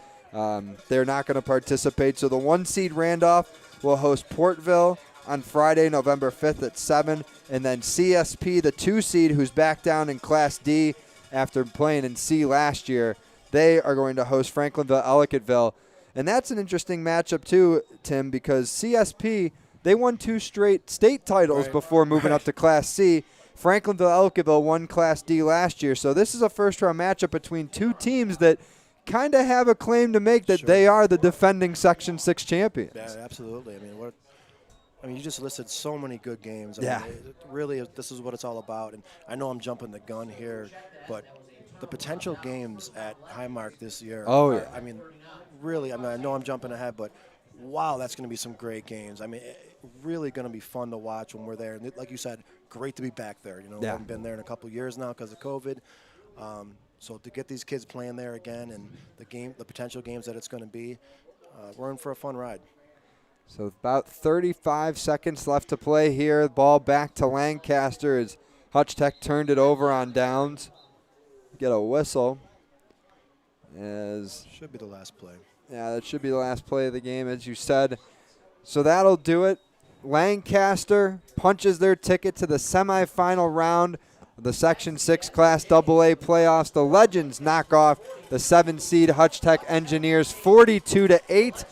They're not going to participate. So the 1 seed Randolph will host Portville on Friday, November 5th at 7. And then CSP, the 2 seed, who's back down in Class D after playing in C last year, they are going to host Franklinville-Ellicottville. And that's an interesting matchup too, Tim, because CSP, they won 2 straight state titles before moving up to Class C. Franklinville-Ellicottville won Class D last year. So this is a first-round matchup between 2 teams that kind of have a claim to make that they are the defending Section 6 champions. Yeah, absolutely. You just listed so many good games. Really, this is what it's all about. And I know I'm jumping the gun here, but the potential games at Highmark this year really, I know I'm jumping ahead, but wow, that's going to be some great games. Really going to be fun to watch when we're there. And like you said, great to be back there. We haven't been there in a couple of years now because of COVID. So to get these kids playing there again and the potential games that it's going to be, we're in for a fun ride. So about 35 seconds left to play here. Ball back to Lancaster as Hutch Tech turned it over on downs. Get a whistle. Should be the last play. Yeah, that should be the last play of the game, as you said. So that'll do it Lancaster punches their ticket to the semifinal round of the Section 6 Class AA playoffs. The Legends knock off the 7-seed Hutch Tech Engineers 42-8.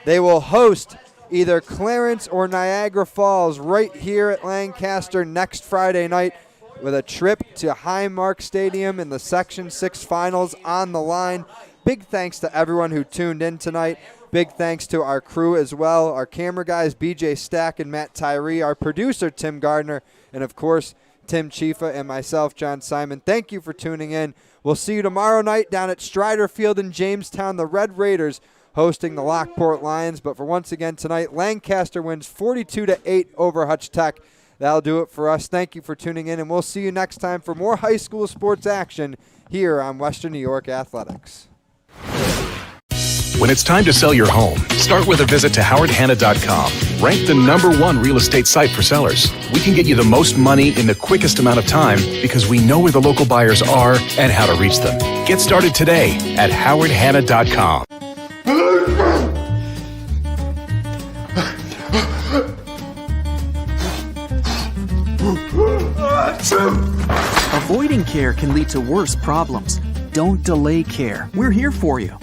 They will host either Clarence or Niagara Falls right here at Lancaster next Friday night, with a trip to Highmark Stadium in the Section 6 finals on the line. Big thanks to everyone who tuned in tonight. Big thanks to our crew as well, our camera guys, BJ Stack and Matt Tyree, our producer, Tim Gardner, and of course, Tim Chifa and myself, John Simon. Thank you for tuning in. We'll see you tomorrow night down at Strider Field in Jamestown. The Red Raiders hosting the Lockport Lions. But for once again tonight, Lancaster wins 42-8 over Hutch Tech. That'll do it for us. Thank you for tuning in, and we'll see you next time for more high school sports action here on Western New York Athletics. When it's time to sell your home, start with a visit to howardhanna.com. Ranked the #1 real estate site for sellers. We can get you the most money in the quickest amount of time because we know where the local buyers are and how to reach them. Get started today at howardhanna.com. Avoiding care can lead to worse problems. Don't delay care. We're here for you.